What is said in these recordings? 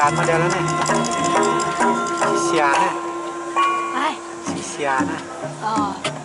sisian modelnya. Sisiannya. Ay. Sisiannya. Oh.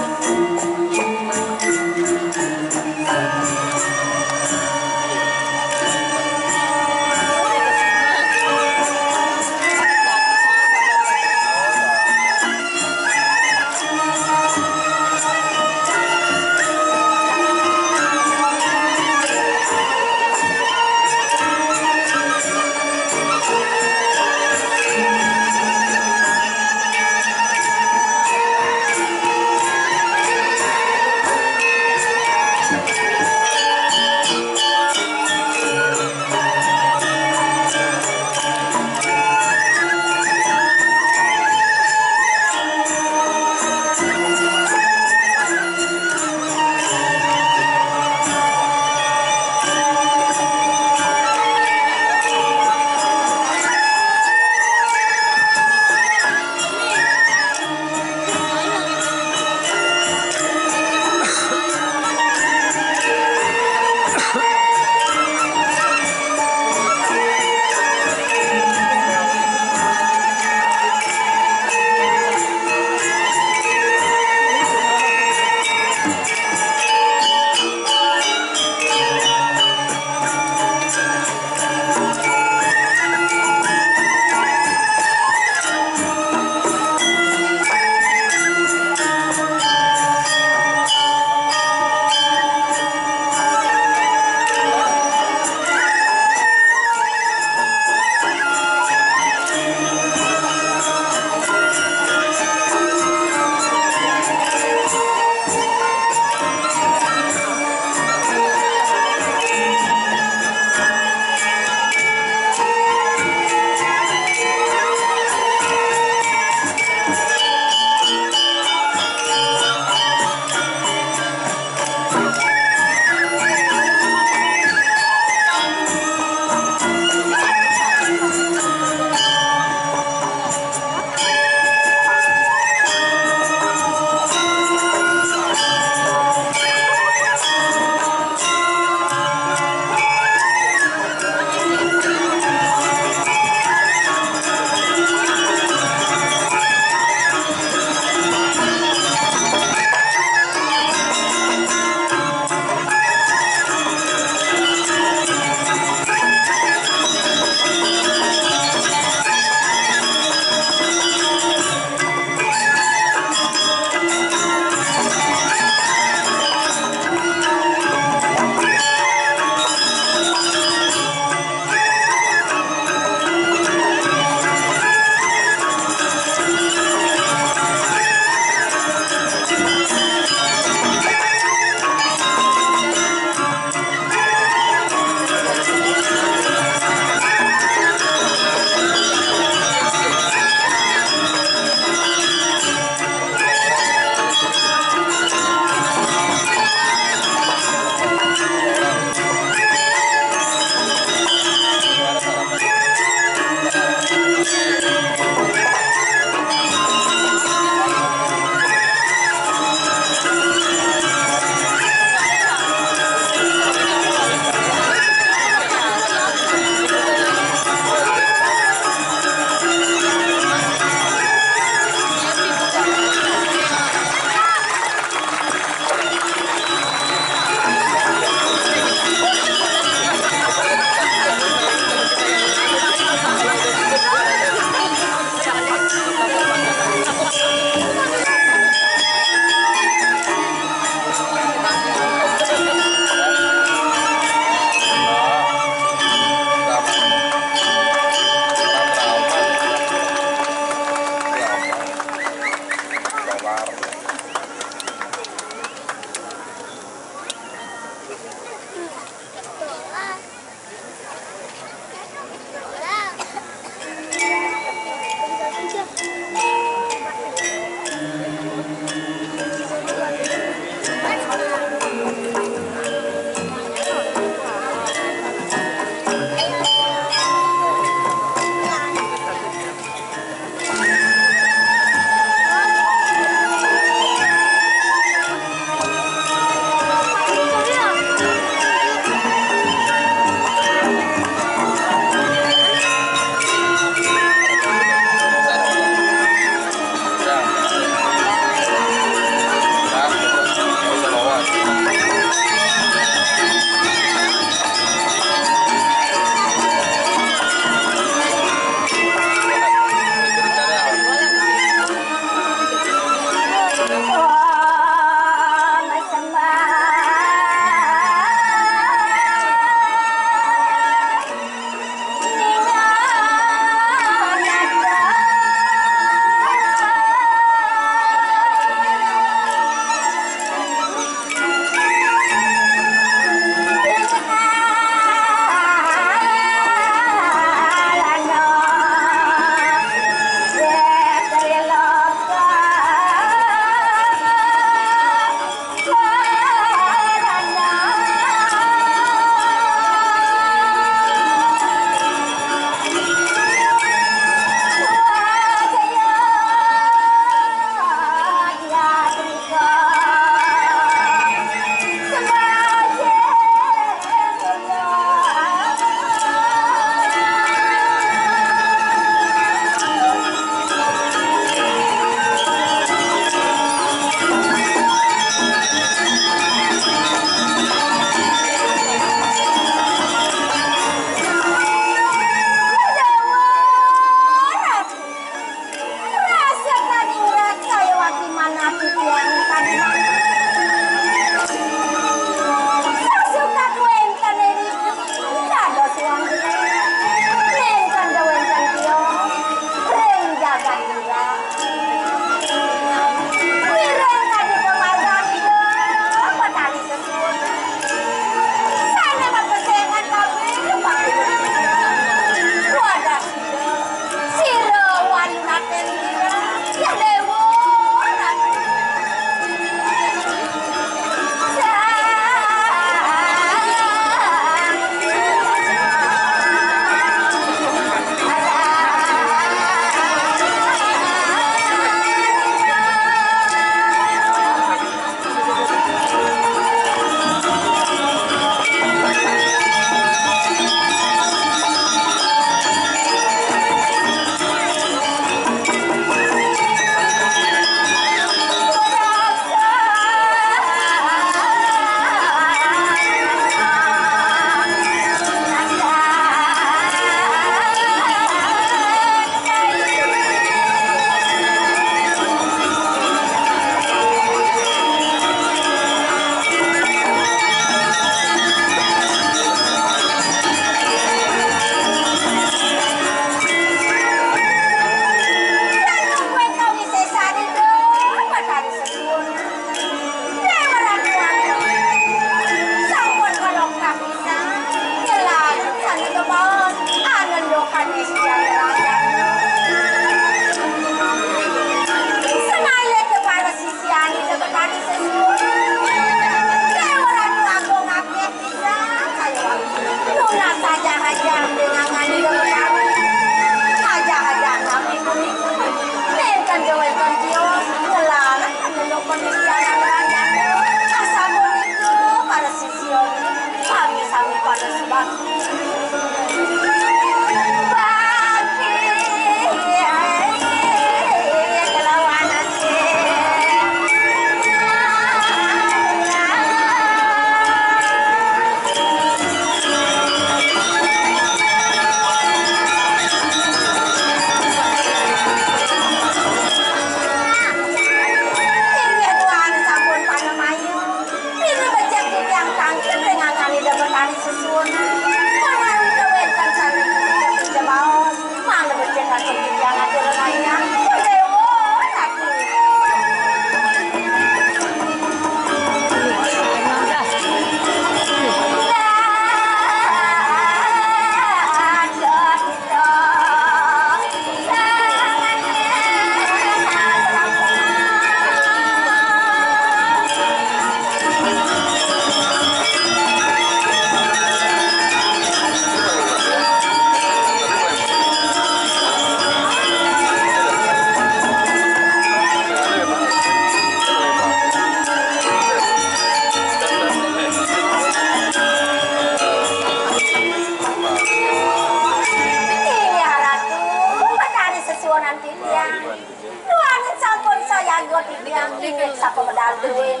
Sapa medal duwin.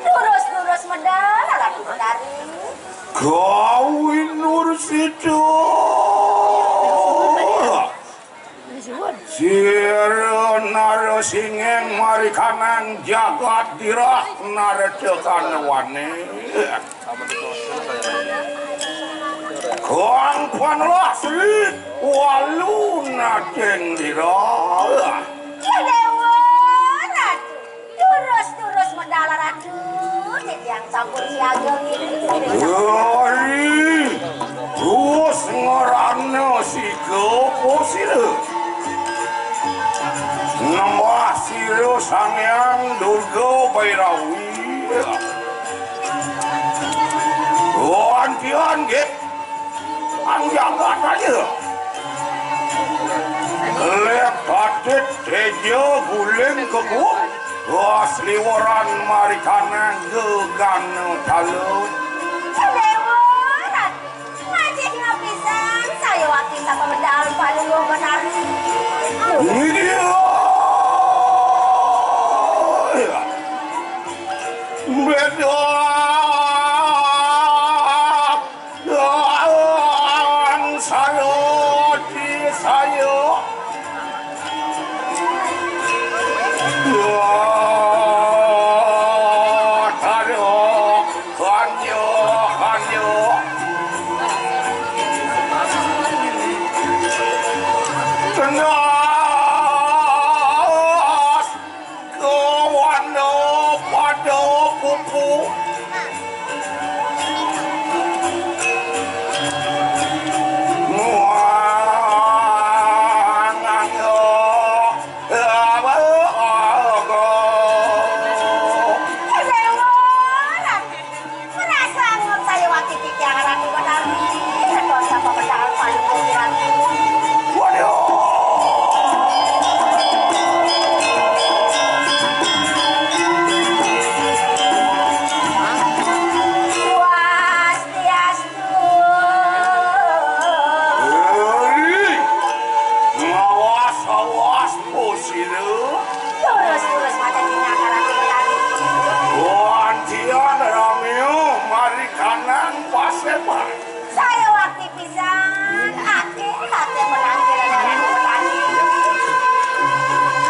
Lurus medal lagi dari. Gawin Nursido. Sira narasingeng marikanang jagat dirah naretekan wane. Kang panlah sri waluna ceng dirah. Ya dewa ratu. Lurus medal ratu. Yang campur siaga ini. Hari terus ngerana si kepo sila. Nama sila Sangyang Durga Bhairawi. Antian get anjangan aja. Lepatit teja guling kebun. Asliwaran marikanang gegan talut. Dewa ratu. Ngajak ngapisan. Saya wakil sama medal paling benar. Ini dia. Beda.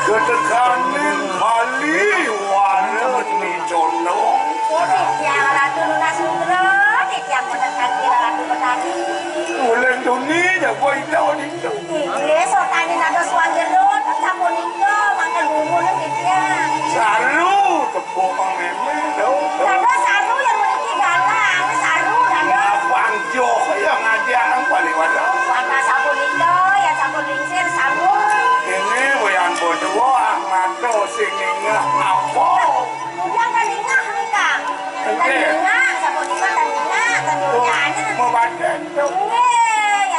Kedekanin Bali waret ni condong. Yang ratu lunas sudra, yang mendekat kira ratu petani. Ulen dunia boy tahu itu. Iya, so tani nado swangerot, campur itu, makan bumbu gitu ya. Saru tepuk mengeme dong. Nado saru yang memiliki galang, saru nado. Abang Jo yang ngajak paling wadah. Warna sabun itu, ya sabun lingsir, sabun. Ini wayan berdua ngato sing ingat apa? Udah kan ingat kang. Dan ingat sabun itu dan ingat dan ingatnya. Mau badan tuh.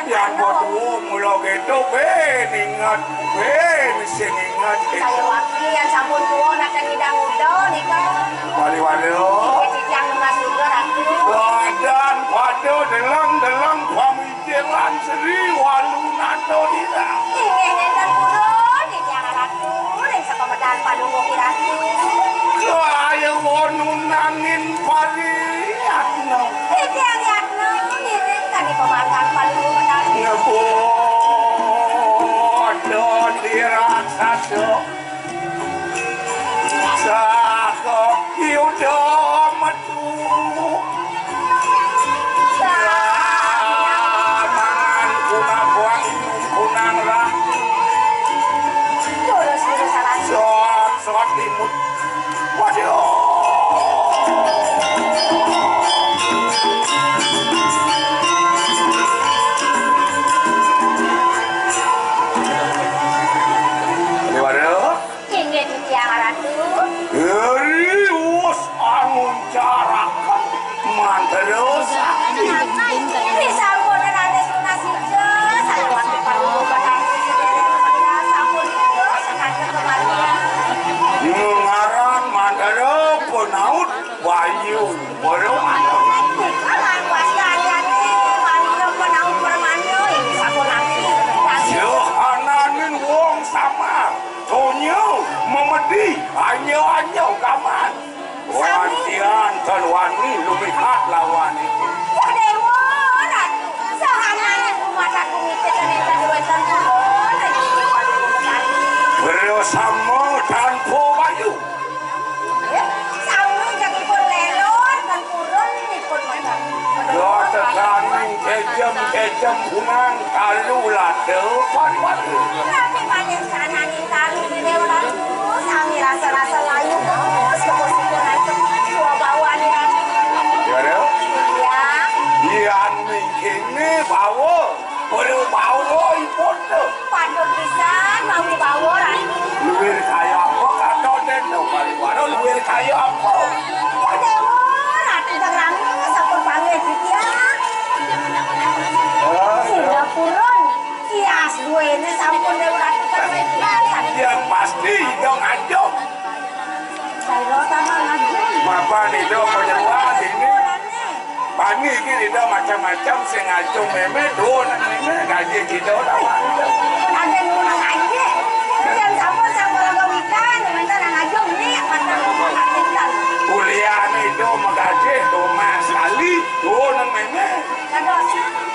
Yang berdua mula gitu ingat sing ingat. Saya wakil yang sabun tua nak ngidang udo nih kan. Wali-wali. Yang lunas juga ratu. Badan pada delang pamikiran seri walu nato dira. Ingin dan kudo nih yang ratu. Dan sepemedan padunggo kiratu. Kaya wonunangin pari atno. Itu yang atno. Ngiring kan di pemandan padunggo benar. Ngebodo dirasado. Sako yudo metu. Mangan kuna buang kunang rah. Terus salah. Sot timut. Waduh. Ingin tiang ratu. Rius anu carakan manterosa. Bisa bonen ada lunas hijau. Saya waktu padunggo benar. Sabun itu sekarang kemarin. Ngaran mandara penaut bayu baru ada. Aman wasanya nih, manio penaut permanio ini sabun lagi. Johananin wong sama Tonyo memedi Anyo kaman. Wantian dan wani lumihat lawan itu. Dewa, ratu. Sahanane kumata kumite kaneta duwetan purun. Bersama dan Bayu. Sawi jakipun lelon dan purun nipun wonten. Tekan kejem bunang kalu lade pan-pan. Tapi panjang sanane kalu dewa ratu. Sami rasa-rasa layu. Sepos-sepos itu dua bawaan ratu. Ya, Ya. Ian mikirnya bawa, perlu bawa ipun tu. Patut pisan mau dibawa ratu. Luar kaya apa kata den tu kali wano luar kaya apa? Ya dewa ratu jangan sampun panggil dia. Sudah purun. Kias duene sampun dewa ratu terwetian. Yang pasti dong anjong. Saya sama ngajung. Mapa ni dong penyeluan ini. Pani ini dong macam-macam sengajong meme don meme gaji kita lawan. Ada nunang aja. Yang sampun sampun lagawikan. Sebentar ngajung nih. Mantap ngajung. Kuliah ni dong magaji dong mas kali don meme. Aduh.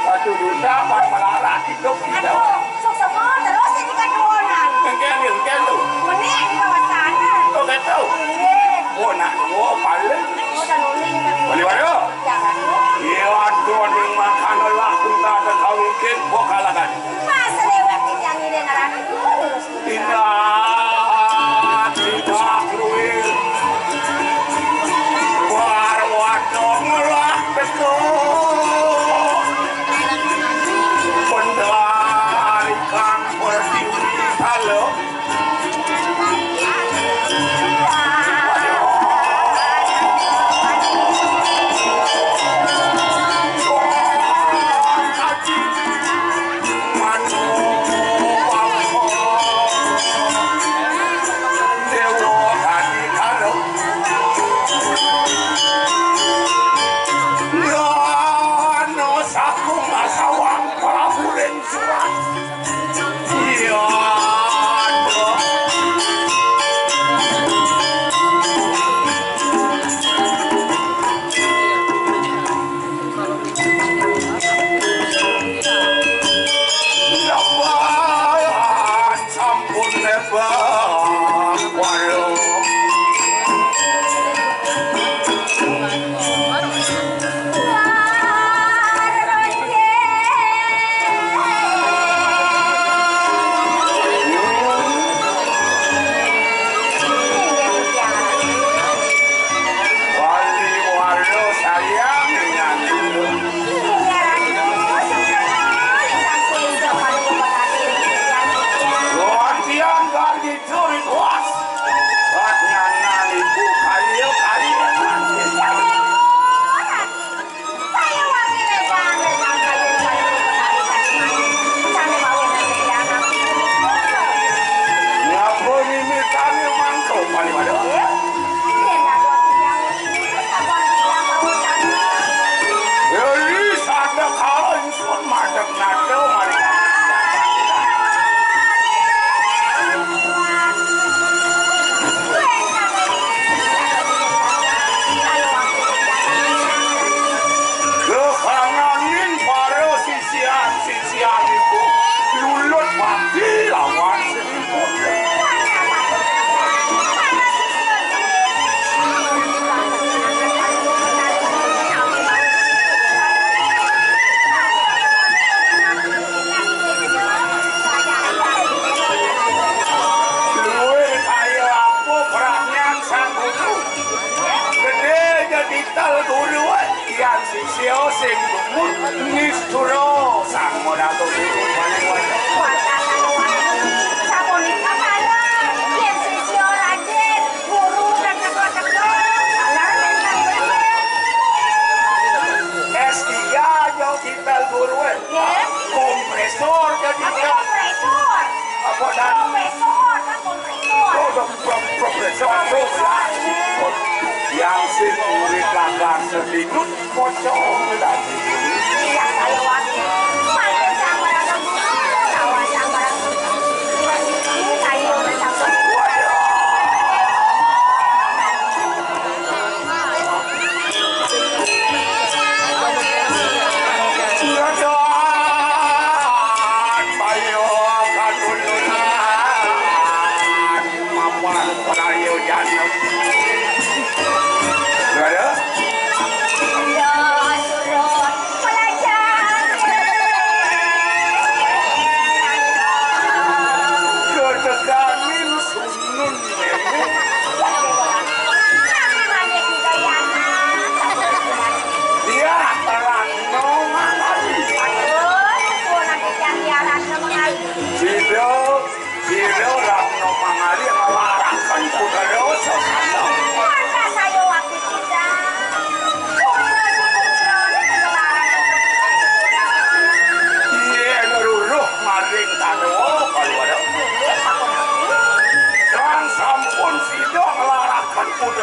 1 juta pas melarat hidup kita. Aduh. Sok semua terus jadi kadonan. Engkel tu. Menik di kawasan. Tu kata. Oh nak oh paling. Udah nuling kan. Balik mana? Jangan. Ya aduh ni makan lah kita ada kawin ken bokalakan. Masa lewat yang ini ngaran itu terus. Tidak kruil. Warwado ngelah betul. Pendarikan pertiwi halo. Yang sing urip langgar sedikit pocong tadi. Yang saya wakil, makin sama rasa lawan sama rasa. Ini kayu udah sama.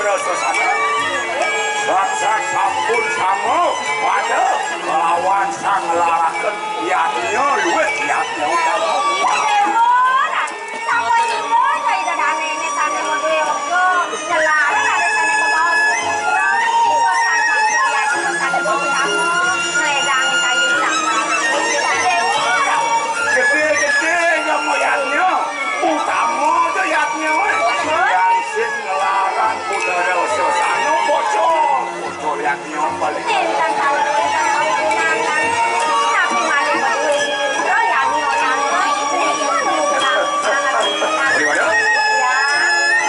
rasa sana. Sak sampun sango waduh melawan sang laraken yaknya luwih yaknya kamu. Gede-gede yang moyaknya utama tuh yaknya yang sing ngelarang budaya sesano bocor yaknya paling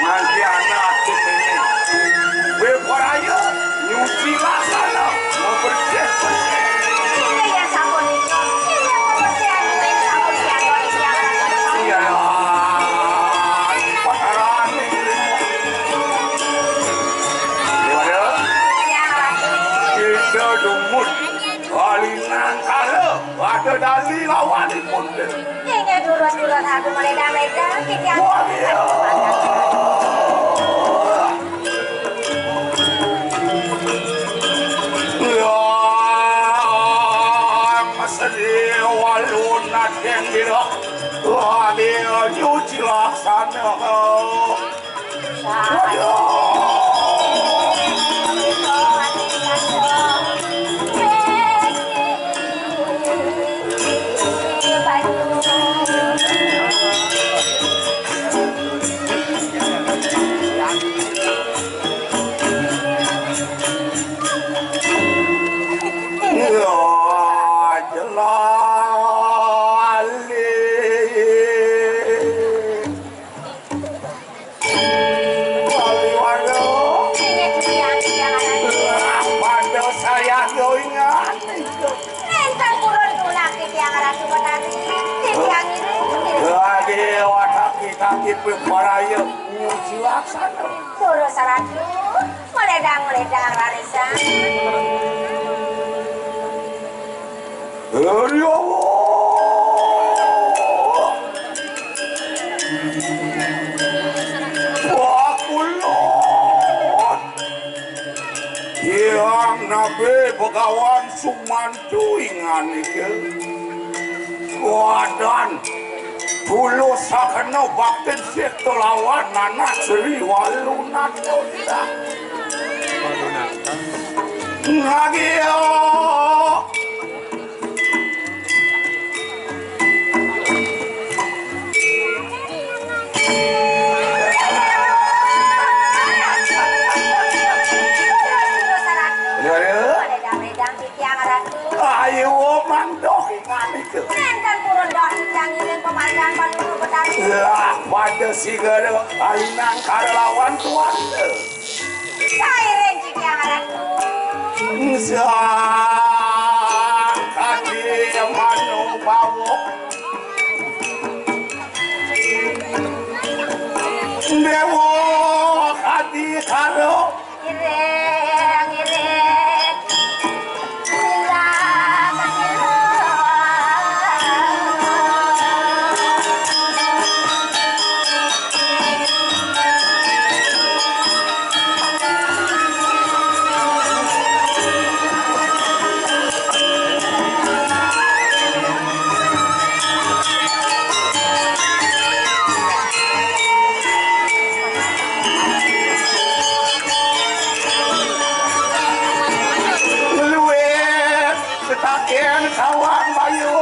nanti anak aku ini beberaya nyuci sana mau bersih-bersih. Ada dali lawan pun. Ini turun-turun aku meledang-ledang kita. Ya, masih walun yang kira. Wah, dia nyuci laksana. Kaki pembaraya nyuci laksana. Suruh saratu meledang-meledang Rarisa. Ya wah kulon yang nabe begawan sumantu ingan iki wadan dulu sakeno bakten situ lawan anak seri walunat udah ngagio ayo mandok ingan iki Nenten turun dok jangirin pemandangan panulu petani. lah pada sigara alinang karelawan tuan Sairing ciki angaratu. kaki manu bawo dewo hati karo Ireng sila kasilo. Takian kawan bayu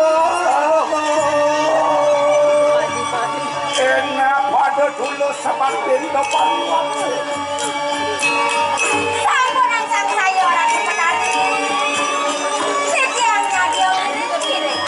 enak pada dulu semakin depan Sampunan sang sayoran petani. Setiangnya dia kiring.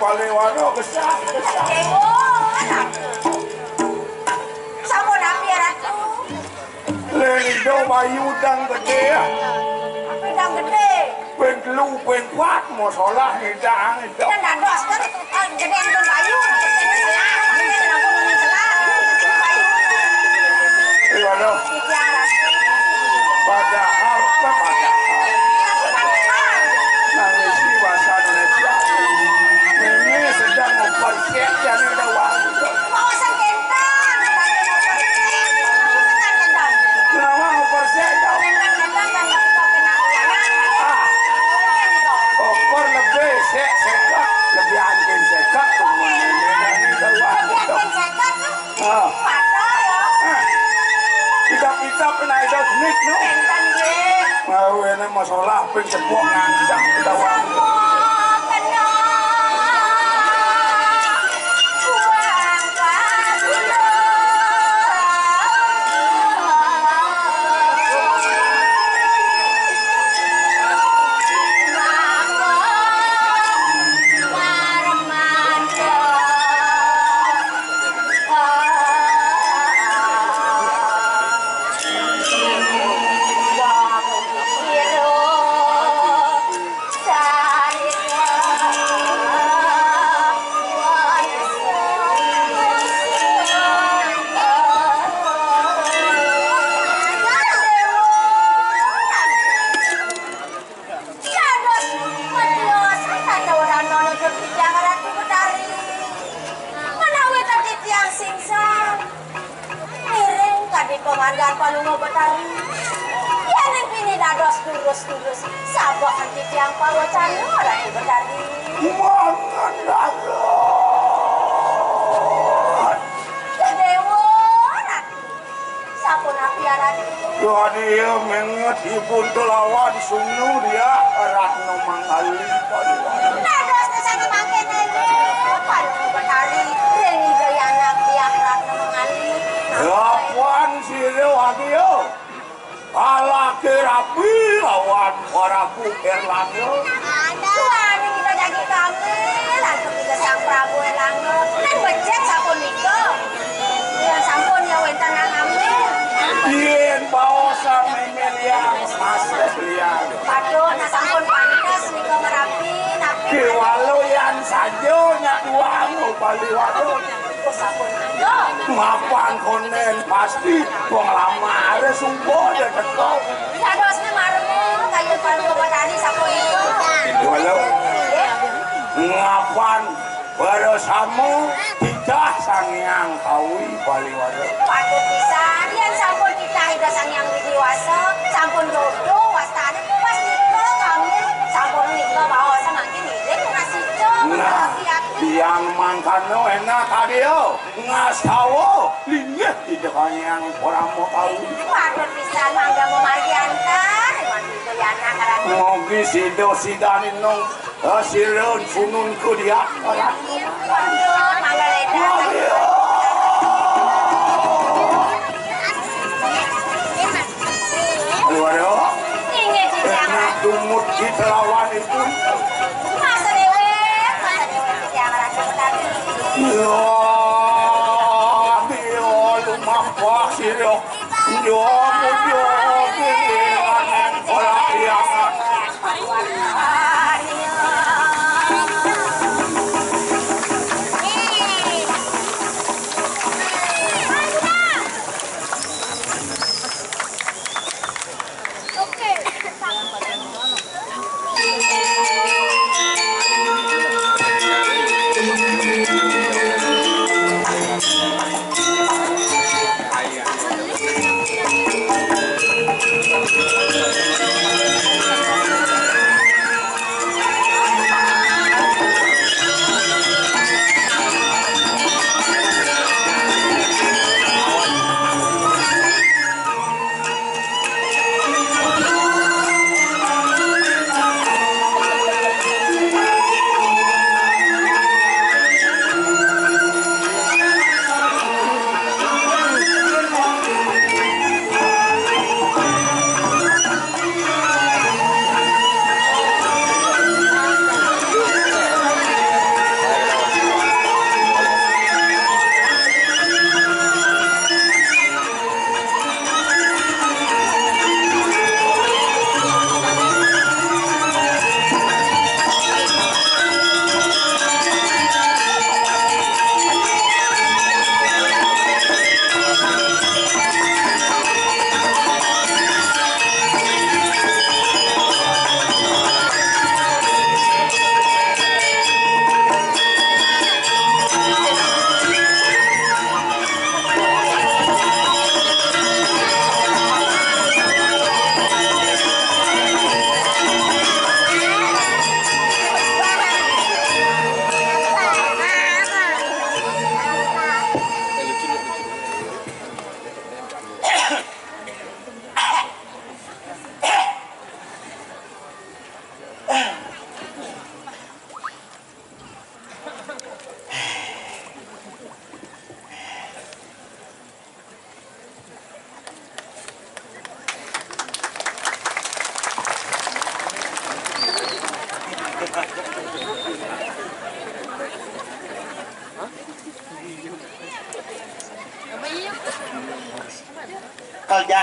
paling wano besar. Dewo, sampun api ya Ratu. Lenido bayu udang gede ya. Api udang gede. Ben telu ben kuat mau sholat ngidang itu. Dan dados kan gede itu bayu, gede selah, gede nampun selah, gede bayu. Iya Titiang Ratu. padahal nangisi bahasa Indonesia ini sedang mempersiap jadi dawang. Kawasan Kentang. Nama mempersiap jauh. Okor lebih sekat lebih anjing sekat kemudian ini dawang. Kita pernah itu jenik no. Mau ini masalah pencepuh ngancam dawang. Komandan Palungo Betari. Ya neng pini dados turus sabok nanti tiang pawacana Ratu Betari. Mangan dados. Dewo Ratu. Sampun api ya Ratu. Jadi menget ibun telawan sunu dia Ratno Mangali Paliwan. Dados kesana mangke nene Palungo Betari. Rengi gaya anak tiang Ratno Mangali. Lawan silo adio. Ala kerapi lawan oraku Erlangga. Tuhan ini kita jadi kami. Langsung kita sang Prabu Erlangga. Dan becek sampun niko. Ya sampun ya wentana kami. Yen baosa memeliang masih liang. Paduh, nah sampun pantes niko merapi. Kewaloyan saja nyak duangu Paliwan. Sampun niko. Ngapan konen pasti wong lamare sumbo de teko. Dadosnya marmu kayu Palungo Betari sampun niko. Walau ngapan beresamu tidak sangyang kawi Paliwan. Paduh pisan, yen sampun kita hidup sang yang widiwasa, sampun dodo wastane pas niko kami sampun niko bawa sama kini dek ngasih Nah, yang mangkano enak adio ngasawo linggih di depan yang orang mau tahu. Waduh pisan mangga memargiankan mantu yana karena Ngogi sido sidanin nong sirun sunun ku dia orang. waduh mangga leda Waduh, ingin cicang enak tumut di telawan itu. masa dewe cicang rasa tadi Yo, adio lumampah sido. Yo, anen orang yang Oke.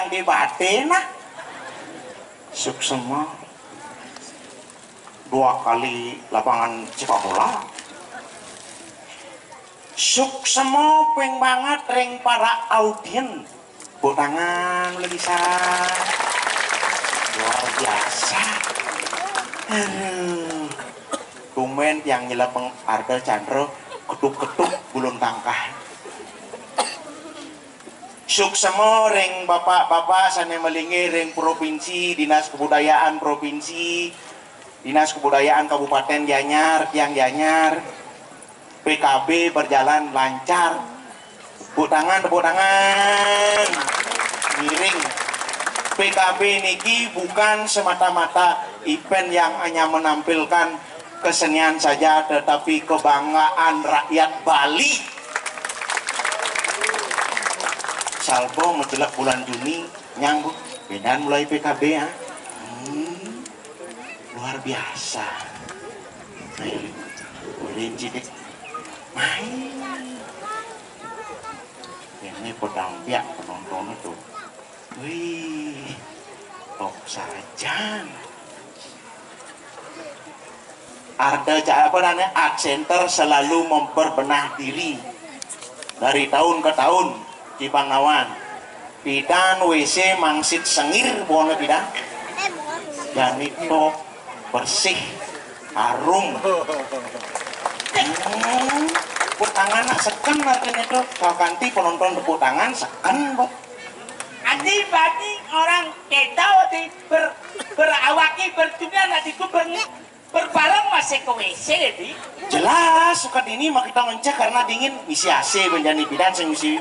yang di Batena Suksema 2 kali lapangan sepak bola. Suksema peng banget ring para audien. Tepuk tangan lagi bisa. Luar biasa. Tumen yang nyelepeng Arda Chandra ketuk-ketuk bulung tangkah. Suksema ring bapak-bapak sane melingi ring provinsi, dinas kebudayaan provinsi, dinas kebudayaan kabupaten Gianyar, yang Gianyar, PKB berjalan lancar. Tepuk tangan, miring. PKB niki bukan semata-mata event yang hanya menampilkan kesenian saja, tetapi kebanggaan rakyat Bali. Salvo menjelak bulan Juni nyambut bedan mulai PKB ya. Luar biasa. Rinci deh. Main. Ini pedang piak penonton itu. Wih, top saja. Arda apa namanya? Art Center selalu memperbenah diri dari tahun ke tahun. Di Pangawan pidan WC mangsit sengir boleh pidan dan itu bersih harum. Tepuk tangan nak seken artinya itu kalau ganti penonton tepuk tangan seken bu. Andi bani orang kita berawaki berdunia nadiku berbareng masih ke WC jadi Jelas suka dini mak kita ngecek karena dingin misi AC menjadi bidan sing misi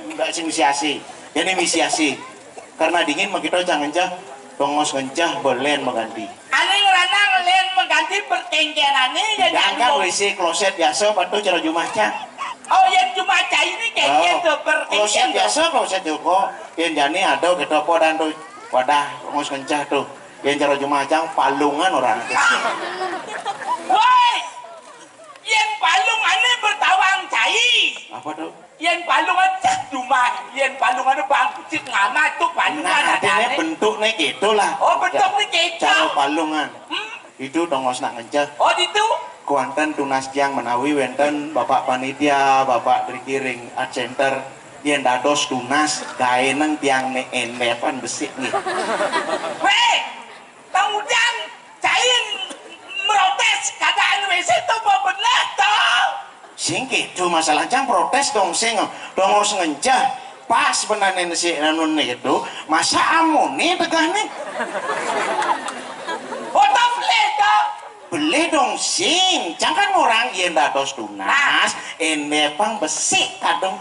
AC. Jadi misi AC. Karena dingin mak kita jangan ngecek tongos ngecek belen mengganti. ane ngerana ngelen mengganti pertengkenane jadi Jangan WC kloset biasa patu cara Jumatnya. oh yang cuma cai ini kengken tuh Kloset pertengken biasa kloset Joko. Yang jani ada kita dan tuh wadah tongos ngecek tuh. Yang cara Jumatnya palungan orang. woi yang palung ane bertawang cai Apa tuh? yang palungan cek cuma yang palungan bangkit ngamat tuh palungan Nah, ada artinya ane bentuknya gitulah. oh bentuk nih Cara kecap palungan. Itu tongos nak ngecek. oh itu Kuanten tunas jang menawi wenten Bapak Panitia, Bapak Trikiring Art Center yang dados tunas gaeneng tiang ne enlepan besi nih. weh tangudang cain protes keadaan WC itu benar toh Sing gitu masalah jang protes dong sing dongos ngencah pas benanen si nanun itu masa amoni tegah nih foto flash toh beli dong sing jangan orang yang dados tunas enlepan besi kadang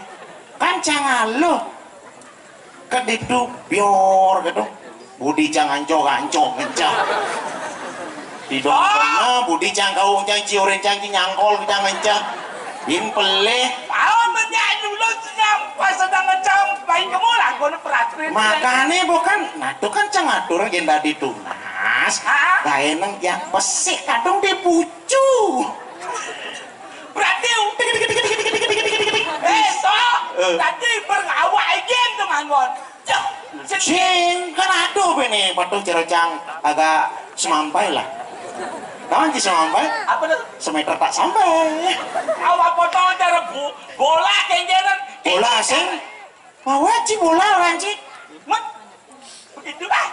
kan jangan lo keditu bior gitu budi jangan cok ngencah di dompetnya budi cangkau cang ciurin cang nyangkol kita ngencah impele tahu menyanyi dulu sampai sedang ngecam baik kamu lah gue peraturan makanya bukan nah itu kan cang atur yang tadi tunas kaineng yang pesik kadang dipucu berarti toh tadi berawak aja tuh manggon sing kan aduh ini patuh cerocang agak semampai lah kawan sih semampai apa tuh semeter tak sampai awak potong cara bola kenjeran bola sing ngawat sih bola ranci begitu lah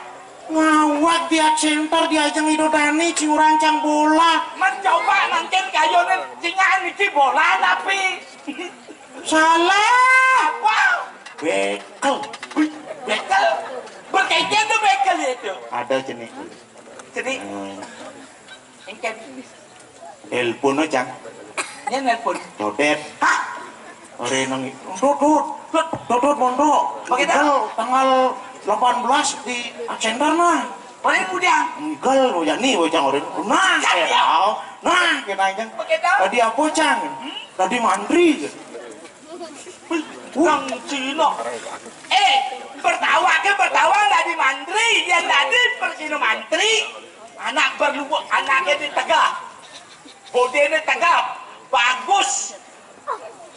ngawat dia center dia ajang idodani cing rancang bola mencoba nanti kayonin cingan ini bola tapi salah apa bekel bekel berkenjen tuh bekel itu ada jenis jadi engken telepon aja ini nelpon dodet hah ore nang dodot mondok Begitu? tanggal 18 di center nah boleh mudah enggel ya nih wajang ore nah Jangan, ya nah kita aja begitu tadi apa cang tadi mantri Kang Cino bertawa nggak di mantri yang tadi pergi mantri anak berlubuk anaknya di tegak bodenya tegak bagus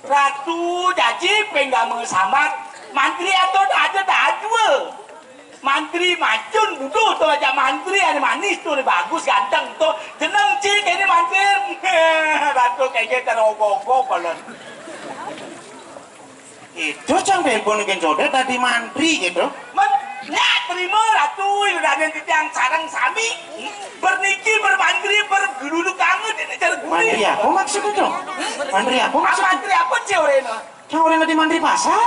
ratu jaji penggak mengesamat mantri atau ada dua Mantri macun butuh tuh aja mantri ada manis tuh bagus ganteng tuh jeneng cik ini mantri ratu kayaknya terogogo balon Itu cang telepon ke jodoh tadi mantri gitu. Nggak terima ratu udah ada yang sarang sami bernikir bermantri bergeluduk kangen ini cara gue Mantri apa maksudnya dong? Mantri apa maksudnya? mantri apa sih orangnya Cang orang di mantri pasar.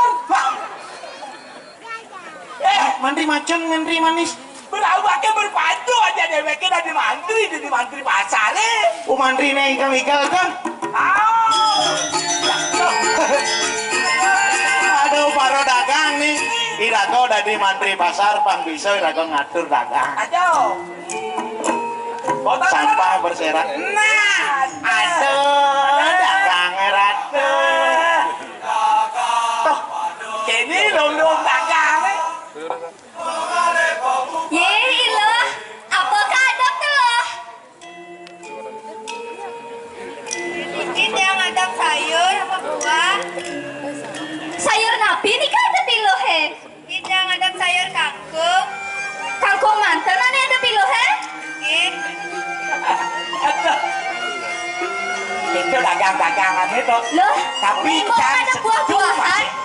Mantri macun, mantri manis. berawaknya berpadu aja deweknya dari mantri pasar Oh mantri nih ikan kan? Aduh para dagang nih. Irago dari mantri pasar, pang bisa irago ngatur dagang. aduh Sampah berserak. nah Aduh, dagang ratu. toh kini lom dagang Ye, ilah, apakah ada telah? Ini yang ada sayur apa buah? Sayur napi ini kan ada piluh he. Ini yang ada sayur kangkung. Kangkung mantan mana ada piluh he? itu dagang-dagangan itu Loh, Tapi kok kan ada buah-buahan?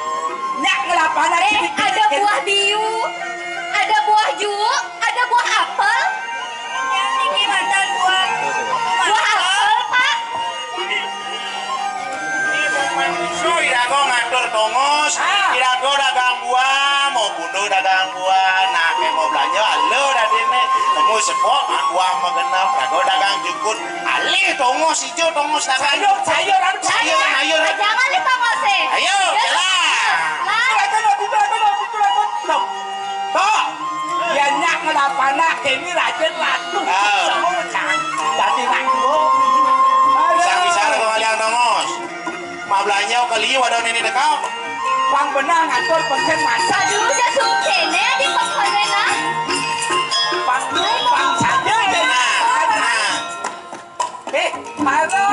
nyak ngelapanan Ada buah biu, ada buah juk, ada buah apel. Yang ini mantan buah apel, Pak. So, irago ngatur tongos, irago dagang buah, mau bunuh dagang buah, nah mau belanja, alo dari ini, tunggu sepok, buah mengenap, irago dagang jukut, alih tongos hijau, tongos dagang sayur sayur, Jangan ditongos eh. ayo, jalan. toh ya nyak ngelapanan ini rajin ratu semua jadi ratu Bisa ada kalian tongos, mau belanja kali wadah ini dekau, bang benar ngatur pengen masa Udah sukene di pokoknya. bang saja halo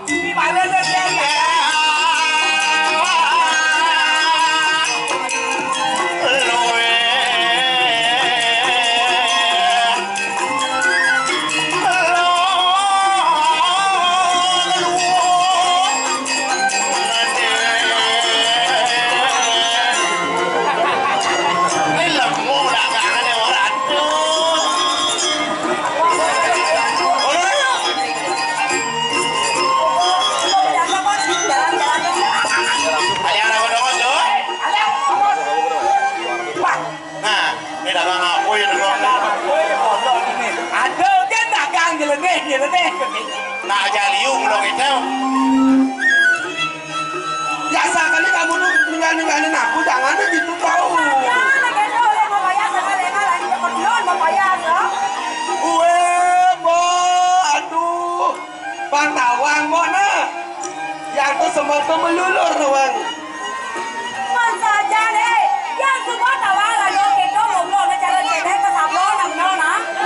ini mana dia Nah aja liung dong itu. biasa kali kamu tuh ninggalin aku jangan gitu tahu aduh pantawang mo na yang tuh semua tuh melulur doang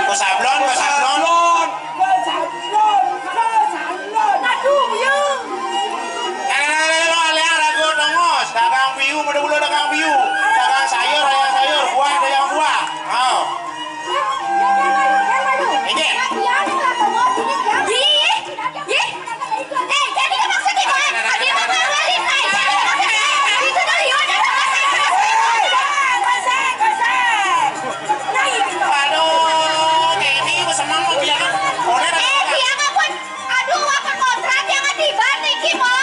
Ke sablon. Dagang biu, mudah-mudahan dagang biu. Dagang sayur, buah, dagang buah. Oh. Ini. Aduh, ini senang mau biarkan. Oleh Aduh, apa kontrak yang tiba nih, Kimo?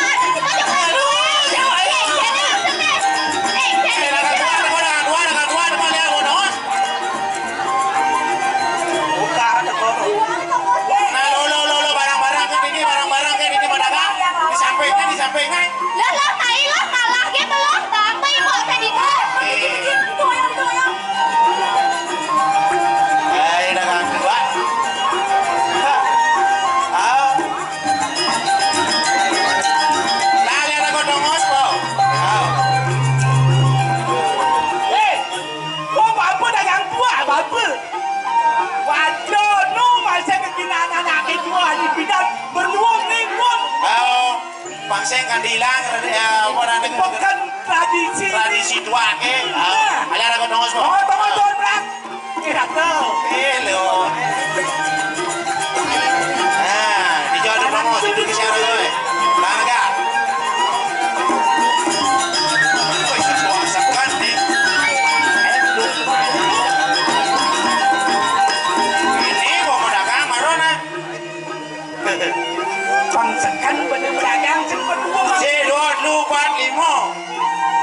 disampaikan. Lah kailah kalah ge belum bang, bae kok tadi teh. Dagang dua. Nah, lihat aku dongos, po. Bapak dagang buah, bapak. Waduh, nu masih kekinan anak itu di bidang beruang nih, Pangseng kandilang, bukan tradisi tua ke. Ada aku dongos, po. Oh, teman-teman, tuh. Hello. Nah, dijual di promosi itu di sana tuh. Bangga. Woi, sesuatu kan nih. Ini mau dagang marona. Konsekan bener dagang cepet gua mah. Si 2, 4, 5.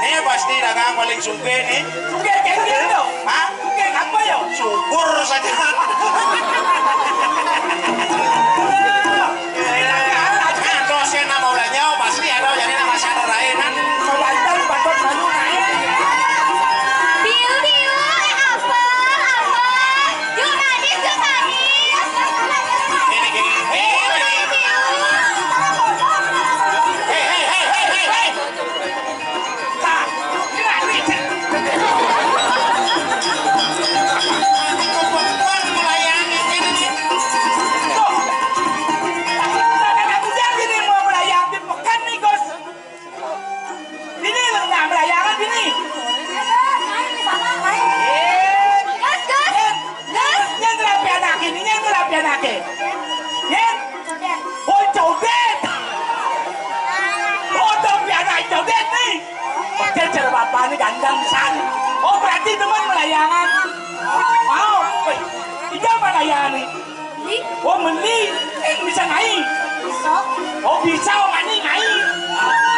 Ini pasti dagang paling suke nih. Suge kengkeng tuh. Hah? Suge apa ya? Syukur saja. Kan dosen nama ulahnya pasti ada jadi nama sadar lain kan. Mawantan patut malu naik. Biu, biu, apa? Yuk manis, yuk manis. Ini gini. Hei. Nah, ini nanti. Kau melayani ini nih. Tuh. Aku jangan ini mau melayang di pekan nih, Gus. Ini nggak melayangan ini. Gas, gas. Gas. Yang ngerapi anak ini, yang ngerapi anak ini. Yang oh codet. Oh tapi anak codet nih. Oke cara bapak ini gandang san. Oh berarti teman melayangan. Mau? Iya melayangan nih. Oh meni, bisa naik. Oh bisa oh mani naik.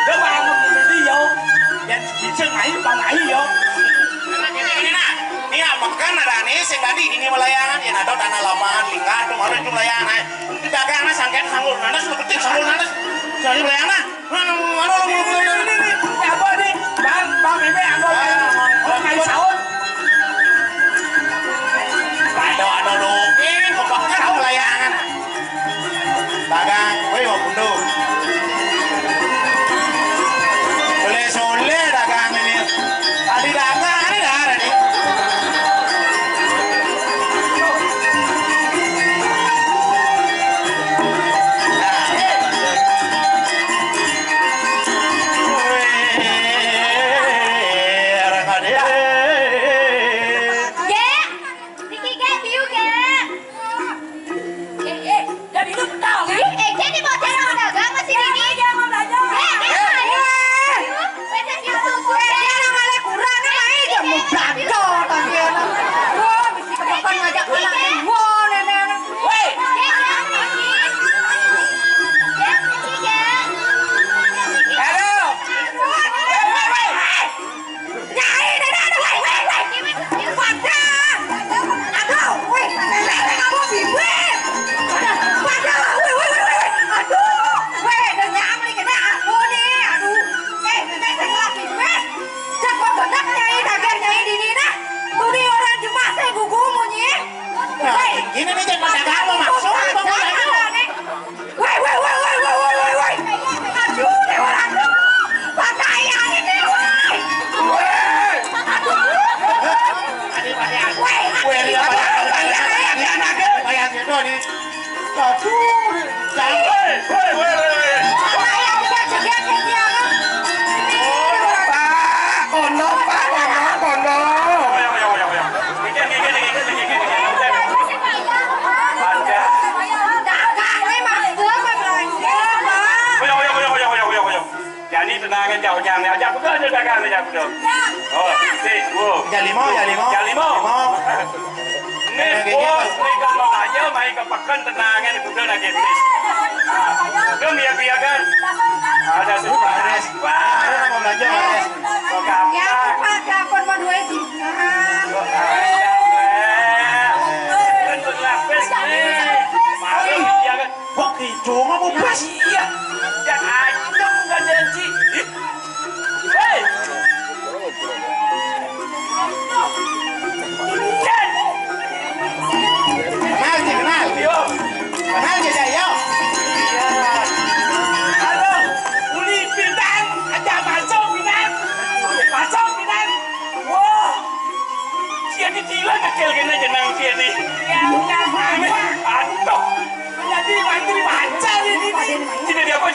Dia barang meni yo. Yang bisa naik bang naik yo. Ini apa kan ada nih sing tadi ini melayangan yang ada tanah lapangan lingkar tuh ada cuma layangan. Dagangnya sangkan sanggul nanas lu ketik sanggul nanas. Jadi melayangan. Mana lu Ini apa nih? Bang Meme apa? Oh ngai sahur. ada dong. Ini kepakan melayangan. Dagang, woi mau bunuh. Boleh sole dagang ini. Tadi dagang ini dah ada nih. Jadi mau cari orang dagang masih ini. Ini nih jangan dagang mau maksud apa mulanya? Aduh, orang pakaian ini, Jadi tenangin jauh jangan aja betul aja dagang aja betul. Oh, sis, bu. Ya limo. Ini bos, ini kalau aja main ke pekan tenangin betul lagi sis. Kem ya biarkan. Ada Bares. Ada mau belanja Bares. Wah, hijau mah mau pas. Iya. Dan aja bukan janji. Hei. Kenal. Yo. Kenal aja yo. Halo, uli pinang, ada masuk pinang. Wah, siapa ditilang kecil kena jenang siapa? Ya, Aduh. jadi mantri baca ini. Tidak dia apa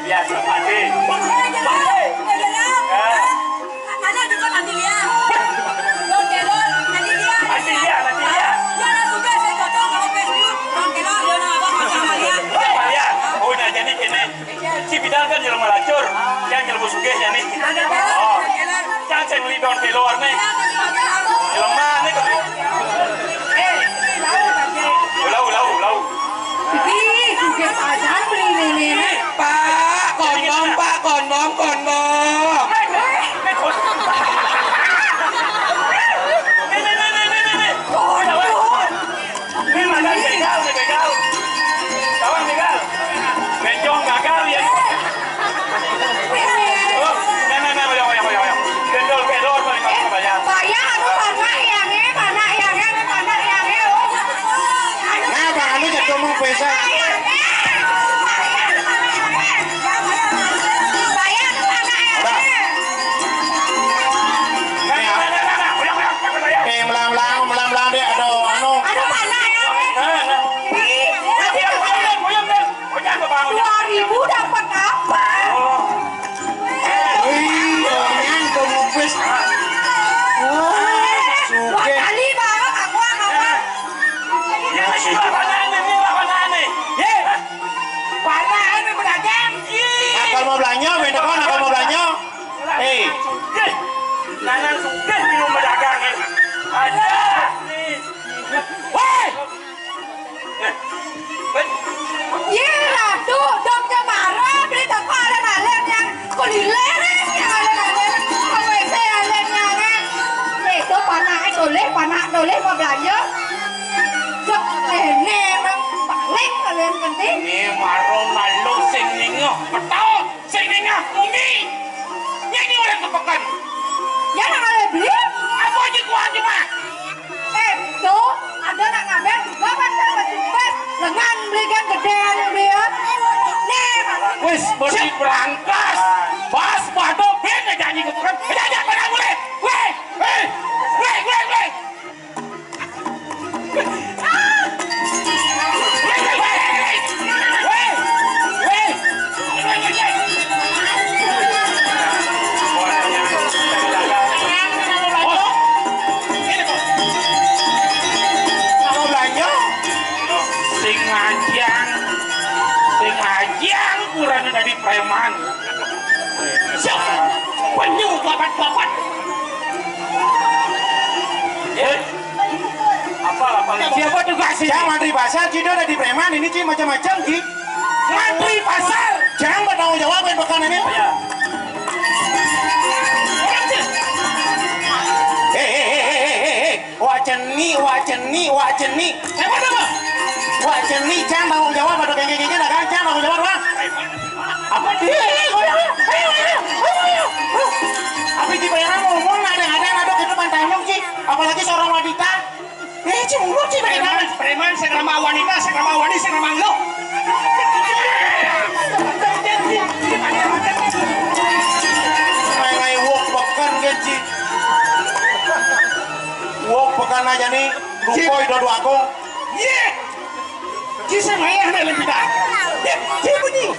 Biasa Pak De. Mana juga nanti dia. Don kelor nanti dia. Nanti dia. Ya lah sudah saya cocok sama Facebook. Don kelor dia nak apa macam dia. Ya, oh nah jadi kene. Si bidal kan jelema lacur, yang jelema sugih ya nih. Oh. Jangan saya beli don kelor nih. Jelema nih kok. Lau. Ih, juga saja beli nenek. Pak, kondom. Ini mana begal. Kawan begal. Benjong gagal ya. Oh, nah, bayang. Gendol kelor paling bayang. Bayang aku panak yang Nah, Bang Anu jadi ngomong pesa. Melang deh, aduh, anu. Aduh panak ya. 2000 dapat apa? Wih, orang kempes. Dua kali bawa aku apa? Akal mau belanja, beda kan akal mau belanja. Nanang sugih minum berdagang nih. Ada nih. Woi, Iya, tuh dokter marah beli toko ada nalen yang kuliler yang ada nalen WC alennya kan. Itu panak doleh mau belanja. Cek ini emang paling kalian penting. Ini marong malu sing ningo. Betul, sing ningo umi. Yang ini orang kepekan. Ya nak kalian beli? Apa aja gua cuma. Tuh ada nak ngambil juga pasar berjumpa lengan belikan gedean dia. Nih, Wis bersih berangkas. Pas bado ben nyanyi kepekan. Jangan pada boleh. Weh. Sing kurang dari preman. Siapa? Penyu babat. Apa? Siapa juga sih? jangan mantri pasar, Cido ada di preman, ini Ci macam-macam, Ci. Mantri pasar. Jangan bertanggung jawab yang bekan ini. Ya. Wah ceni. Siapa nama? Wah ceni, jangan tanggung jawab pada geng-geng ini, kan? Jangan tanggung jawab, Bang. Apa dia? Ayo. Apa Ci bayangan ngomong, ada itu pantayong, Ci. Apalagi seorang wanita. Ci ngomong, Ci bayangan. Preman sekrama wanita, sekrama lo. Main wok bekan, Ci. Wok bekan aja nih, lupoi dodo aku. Ye. Kisah maya na lebih dah. Ye bunyi.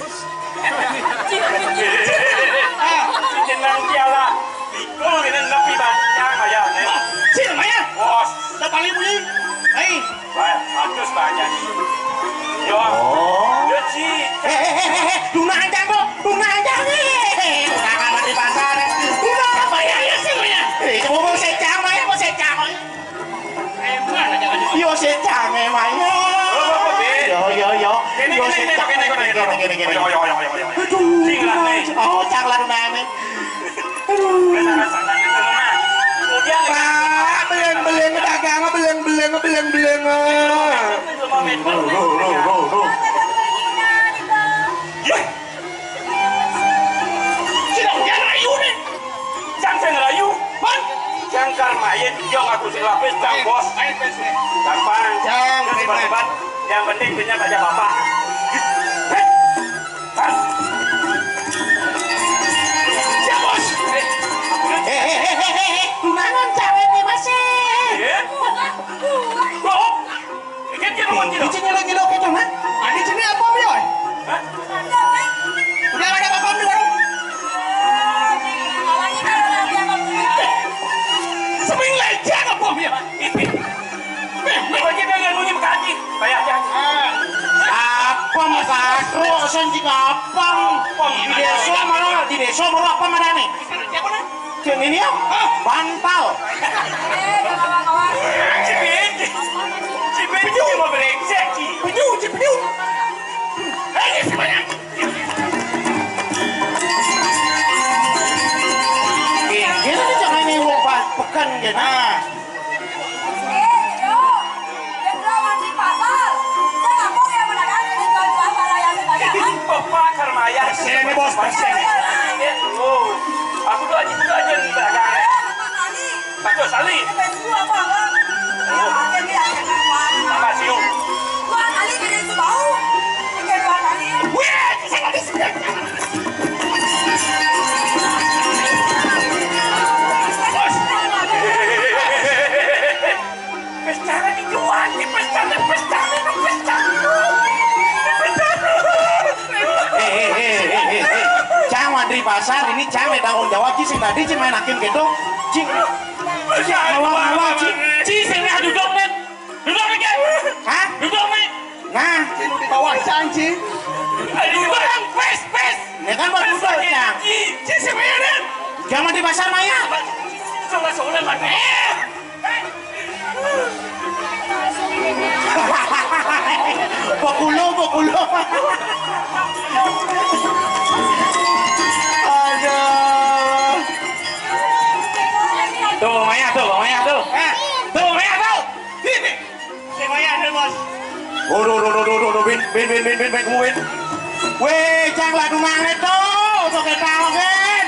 Jenang kiala. Biko ini napi banyak maya ne. Sini maya. Bos. Dah paling bunyi. Hei. Wah, atus banyak. Yo. Yo Ci. Tuna aja nih. Tuna di pasar. Tuna maya ya sih maya. Coba mau secang, Maya. Mana jangan. Yo secang, Maya. Yo. Kene. Oh, caklar nane. Pak, beleng dagang, beleng. Jangkar main, jong aku sing lapis, jang bos. Gampang. Cepat. Yang penting punya aja bapak. Siap bos. Tunangan cewek nih masih. Kok? Ini Di sini lo gitu kan? Di sini apa, Boy? Hah? Udah ada Bosan jika apa? Di desa malah apa mana nih? Ceng ini ya? Bantal. Cipedu mau brengsek. Cipedu. Ayo semuanya. Gini nih jangan ini wong pekan gitu. Bapak Karmaya. Sini bos, sini. Oh, aku tuh aja di belakang. Bagus Ali. Makasih. Pesta dijual, pesta. Cang Mandri Pasar ini cang tanggung jawab sih tadi sih main hakim gitu. Cing. Awal Ci sini duduk nih. Duduk nih kan? Hah? Duduk nih. Nah, di bawah Ci. Aduh, barang pes. ini kan buat duduk cang. Ci semuanya. Jangan di pasar Maya. Soalnya mati. Pokulo. Aduh. Tuh Maya tuh. Tuh Maya tuh. Sini. Semuanya ada bos. Aduh, bin kamu bin. Weh, cang ladu manglet tuh, pakai tahu kan.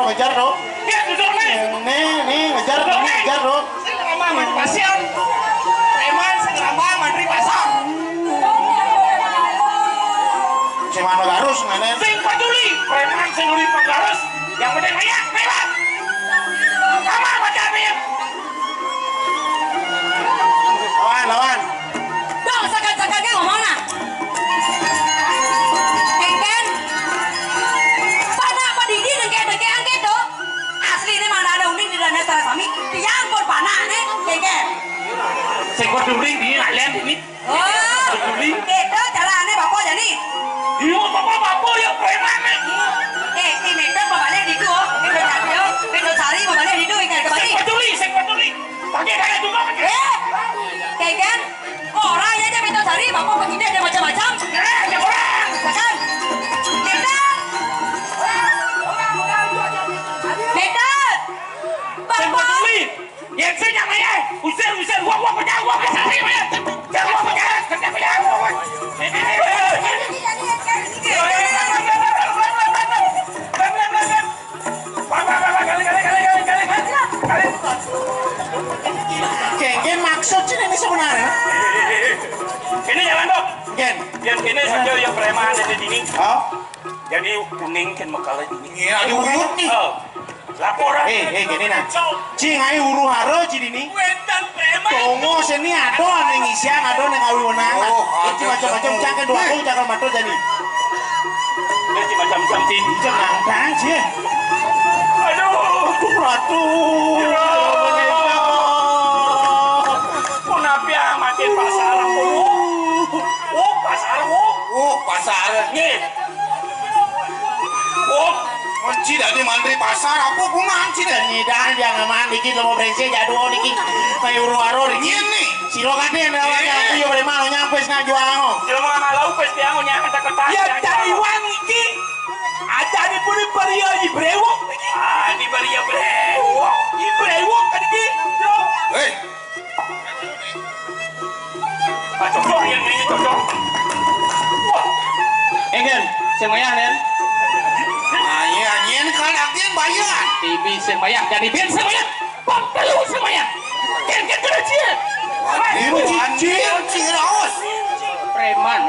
Ngejar tuh. Ya, duduk nih. Nih, ngejar tuh. Selama Mandri Pasar. Preman selama Mandri Pasar. Si mana garus nganen. Sing peduli. Preman sing nuri penggaris. Yang penting banyak, lewat. Kamar macam ni. Lawan. Dong, sakan-sakannya ngomong nah. Ken. Pana apa didi dengke angket tuh. Asli ini mana ada uning di dalam nesta kami. Tiang pun pana nih, Ken. Sing peduli di lain ini. Oh, itu caranya bapak jadi. Iyo bapak ya preman nih. Ini meter balik di tuh. Ini cari balik di tuh ikan kembali. Sing peduli. Pakai kaya juga pakai. Ken. Orang aja minta cari bapak begini ada macam-macam. Ya orang. Makan. Meter. Sing peduli. Yang sing yang mana? Usir gua pegang sari mana? Gua pegang. Gen maksud sih ini sebenarnya. Ini jalan dok. Gen. Yang ini saja yang preman ada di sini. Oh. Jadi kuning kan makalah ini. Iya, ada uyut nih. Laporan. Gini nah. Cing ayo huru haro cini nih. Wendan preman. Tunggu sini ada yang isian, ada yang awi wenangan. Ini macam-macam cangkem dua aku cangkem matur jadi. Ini macam-macam tin. Jangan kan sih. Aduh. Ratu. Kenapa makin pasar aku? Pasar. Nih. Kunci dari Mandri Pasar apa pun anci dan nyidan jangan man dikit lo mau brengsek jadul dikit kayak uru-aro dikit nih silo kaden aku yo beri malu nyampe ngajual ngo Jelma malau pes dia ngunyah kata kertas. Ya dari wang iki. Ada di puri beria ibrewok. Di beria brewok. Ibrewok kan iki. hei Cocok yang ini cocok. Wah. Engen, semuanya nen. anyen kan akhirnya bayar TV semuanya jadi ben semuanya. Pembelu semuanya. Ken kerja. ibu cicing raos Preman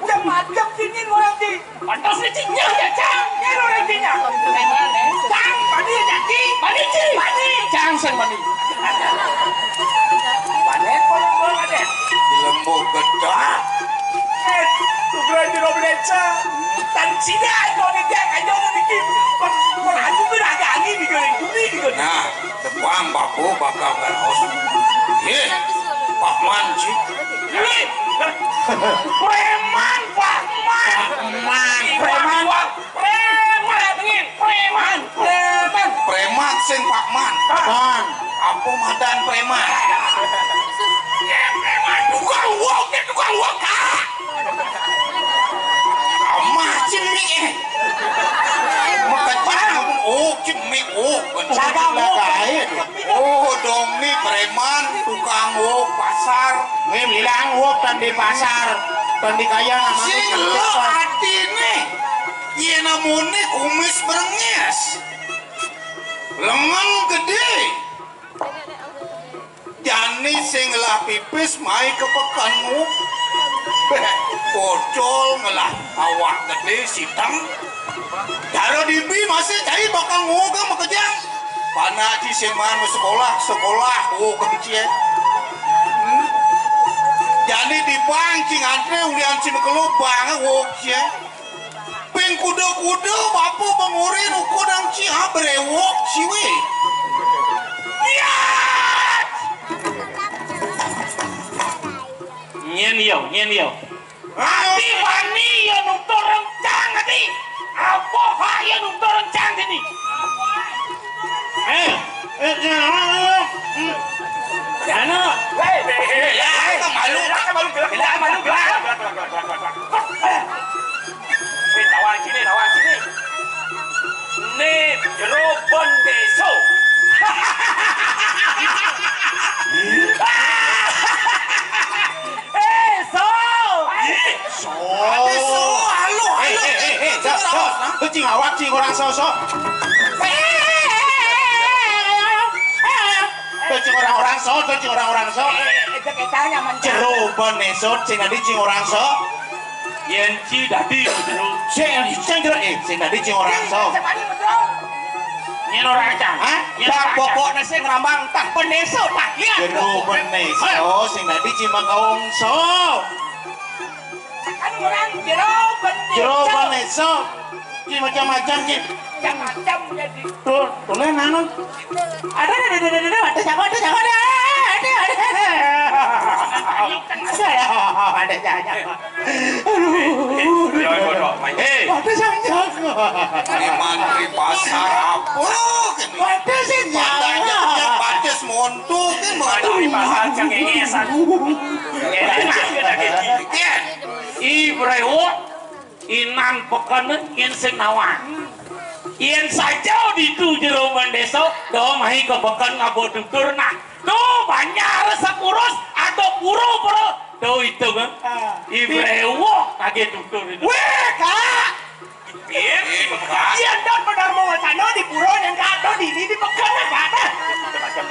udah macam sini orang di. Pantas cicingnya ya cang. Ini orang dinya. Preman Cang, padi jadi. Padi ci. Padi. Cang sen padi. Padi bolong ada. di lembut gedak Tugeran di Robleca. Dan sini aja nih dia aja mau bikin. Perhaju tuh agak angin di goreng bumi di goreng. nah depan baku bakal raos ye Pak Manci Preman, Pak Man. Preman sing Pak Man. Man, apa madan preman? Tukang uang kak. Amah cemik Makanya cemik dong nih preman tukang uang pasar. Nih bilang uang tan di pasar, tan di kaya nama. Sing lo hati nih, iya namanya kumis berengis, lengan gede. Jani sing ngelah pipis mai ke pekanmu. Bocol ngelah awak gede sidang. Daro dibi masih cari bakal ngogam makejang. Pana di seman sekolah cie. Jadi di bangcing antre ulian cina kelo banget cie. Peng kuda bapu pengurin ukudang cia berewok ciwi. Iya. Nyen yo. Ati wani yo nutur rencang ati. Apa kaya nutur rencang ini? Ano? Malu. Tawan sini. Nih, jerobon deso. Cing awak cing orang sosok. Cing orang so. Jeroban esot cing adi cing orang so. Yen ci dadi jero. Cing adi cing orang so. Nyen orang acang. Hah? Tak pokokna sing ngramang tah peneso tah ya. Jeroban eso sing adi cing makaung so. Kan orang jeroban eso. Ci macam-macam ci. Macam-macam jadi. Tuh nanu. Ada. Mantri pasar apa? Ada sih nyala. Pates montu kan Mantri pasar cengengesan. Ibrewo inan pekene yen sing nawang. Yen saja ditu jero mendeso do mahi kebeken ngabodutur nah. Do banyak resep urus atau puro-puro do itu kan. Ibrewo kaget tutur itu. Weh, Kak. Yen don benar mau wacana di puro yang kado di peken enggak ada. Macam.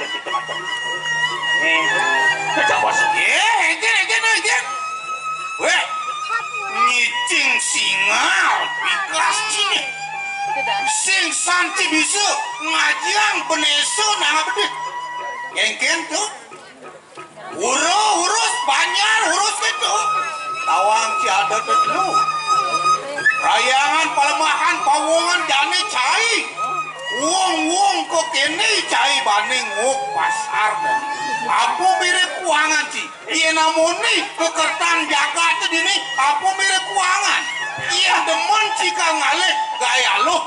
Coba sih. Egen. Weh. Ngicing singal pikas cini. Sing santi bisa ngajang peneso nah bedit. Ngengken tuh. Urus banyak urus gitu. Tawang ci ada dulu. Rayangan palemahan pawongan jane cai. Wong kok kene cai baning nguk pasar dah. Apa mirip kuangan ci? Iya namoni kekertan jaga tu dini. Apa mirip kuangan? Iya demen cika ngalih gaya lo.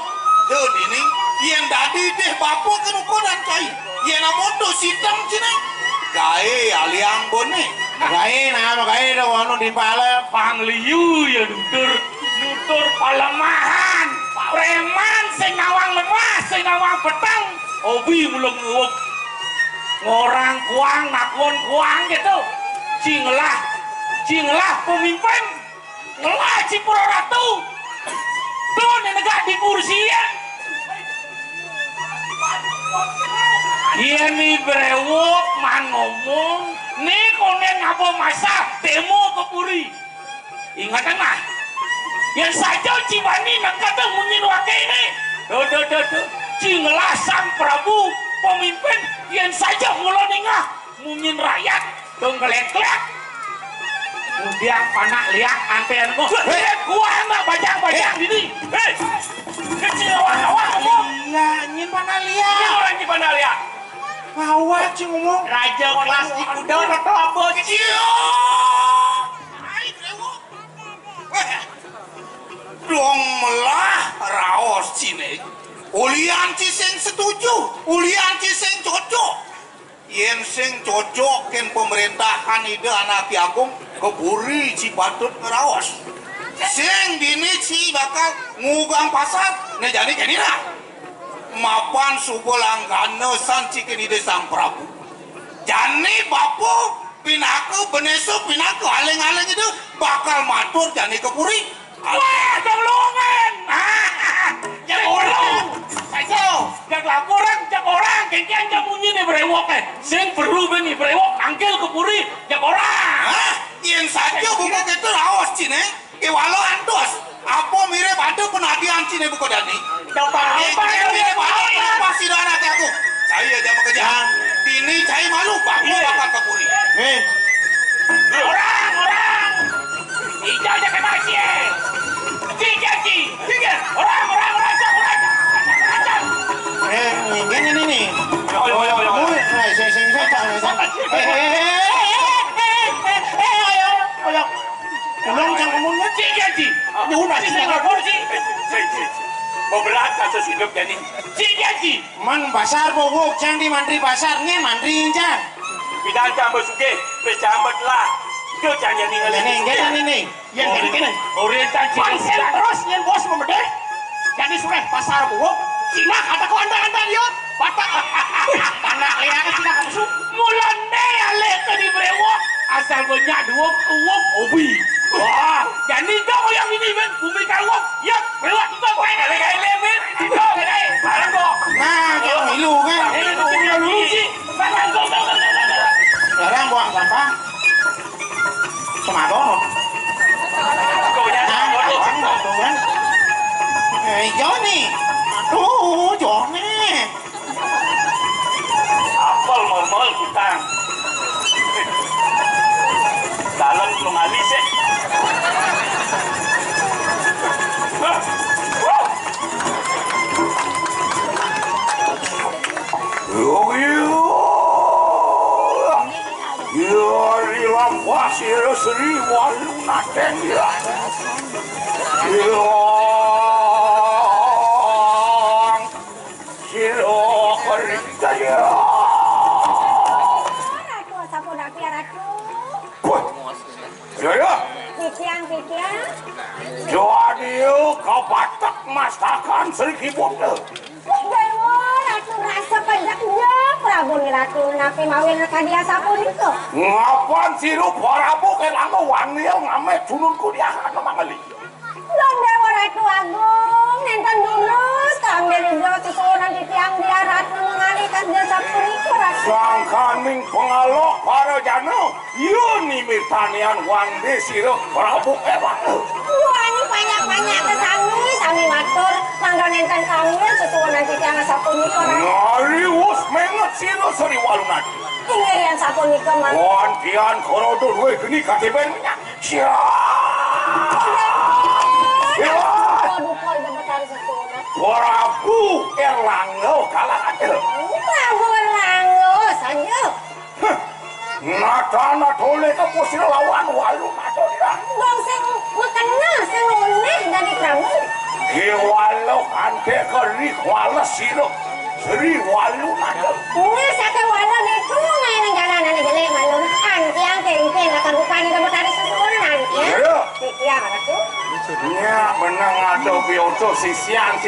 Tuh dini. Iya dadi deh bapu kan ukuran cai. Iya namoto sidang cina. Gaya aliang bone. Gaya dah wano di pala. Pangliu ya nutur palemahan. Preman sing ngawang lemah, sing ngawang petang. Obi mulung nguk. Ngorang kuang, nakon kuang gitu. Cinglah pemimpin. Ngelah Cipuro Ratu. Tuh negara di kursi ya. Iya nih brewok man ngomong. Nih konen ngapa masa demo ke Puri. Ingatan mah. Yang saja Cibani nak kata munyin wakil ini. Cinglah sang Prabu pemimpin yang saja ngulon ingah munyin rakyat dong kelek-kelek. Kemudian panak lihat antean gua. Gua enak bajang ini. Kecil awak ngomong. Iya, nyin panak lihat. Ini orang di mana lihat? Awak cing ngomong. Raja kelas di kuda atau apa? Dong melah raos cine. Ulian ciseng setuju, ulian ciseng cocok. Yen sing cocok ken pemerintahan ide anak Agung keburi Cipatut ngeraos. Sing dini ci bakal ngugang pasar ne jadi kenira. Mapan subolanggana san cikin ide sang Prabu. Jani bapu pinaku benesu pinaku aleng-aleng itu bakal matur jani keburi. Wah, jang longan. Jang orang. Sayo, jang laporan, jang orang. Kekian jang bunyi nih berewok eh. Sing perlu beni berewok angkel kepuri, jang orang. Yang saja buku itu raos cine. Walau andos. Apa mirip ada penagihan cine buku dani. Dapat apa? Mirip ada pasti anak aku. Saya jangan kejahan. Ini saya malu baku bakal kepuri. Orang. Ijau aja ke masih. Tiga. Orang. Ini nih. Ulung jangan ngomongnya. Tiga. Udah sih. Mau berat kasus hidup jadi. Tiga. Man pasar bogok jangan di mandri pasarnya mandri injang. Bidang jambut suge, berjambut lah. Itu jangan jadi Ini. Yang gini. Orientan Pansel terus yang bos memede. Jadi sudah pasar bogok. Cina kata kau anda yuk. Batak. Anak lihat Cina kamu su. Mulan deh ale tadi berewok. Asal banyak dua uang obi. Wah, jadi kau yang ini ben bumi kawok. Ya, berewok itu kau yang kali ben. Itu barang kok. Nah, kau milu kan. Ini dulu sih. Barang kok. Sekarang buang sampah. Tomato. Kau yang Kan. Johnny. Aduh, Johnny. apel mal kita. Dalam belum alis eh. Pasir Sri Waluna Tendia. Siro Kerikaya. Ratu, sapu daki ratu. Saya Pikian. jadi kau batak masakan Sri Kibunda. Dewa, ratu rasa pedaknya. Prabu ni ratu napi mawin kadia sapu itu. Ngapan sirup Prabu kenapa wangi yang ngamet sununku dia akan mengali. Dan Dewa Ratu Agung, nenten dulus, kang dari dua susunan di tiang dia ratu mengalihkan dia sapu itu ratu. Sang kaning pengalok para jano, yuni mirtanian wangde sirup Prabu kewan. Wah ini banyak kesami matur, mangga nenten kami susunan di tiang sapu itu ratu. Ngarius menget sirup Sri Waluna. Ingin yang sapu itu mah. Wantian korodor we geni katiben minyak. Dukol dapat harus susunan. Prabu Erlangga kalah adil. Prabu Erlangga saja. Nata tole ke posisi lawan walu nato dia. Bang sing mengenal sing unik dari Prabu. Walau ante keri wala sirup Sri Walu nato. Ini sate wala itu ngayon ang jalanan ni Gele malun. Anti ang kengkeng akan bukan dapat harus susunan anti. Iya. Iya ratu. Nya menang ada bioto sisian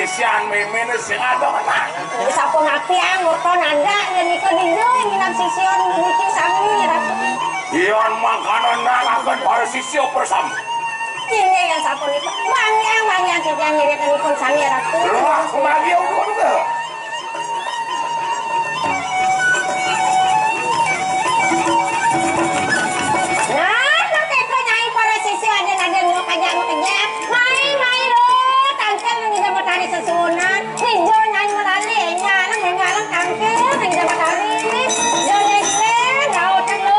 memene sing ada menang. Bisa pun api ang motor nada dan iko dido yang minam sision bikin sami ratu. Ion makanan akan para sisio bersama. Ini yang sapun itu banyak kita yang ngirikan ikon sami ratu. Lah lagi udah tuh. Nah, nanti iko nyai para sisio ada mau kajak. Mai lo, tangkel yang dapat hari susunan. Nijo nyai melali, ngalang tangkel yang dapat hari. Jodekle, gautan lo.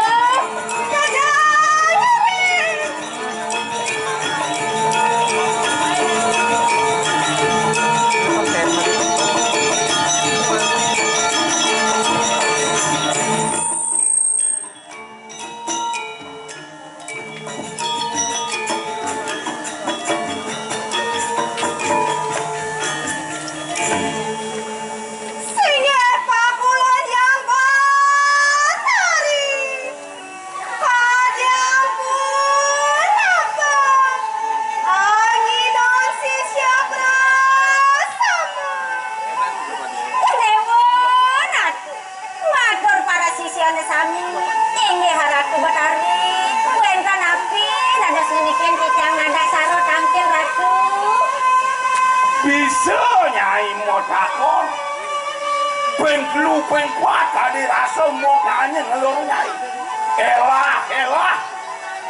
ada sami tinggi haratu batari kuenta napi ada senikin kicang ada saro tangkil ratu bisa nyai mau takon pengklu pengkuat tadi rasa mau nanya ngelur nyai elah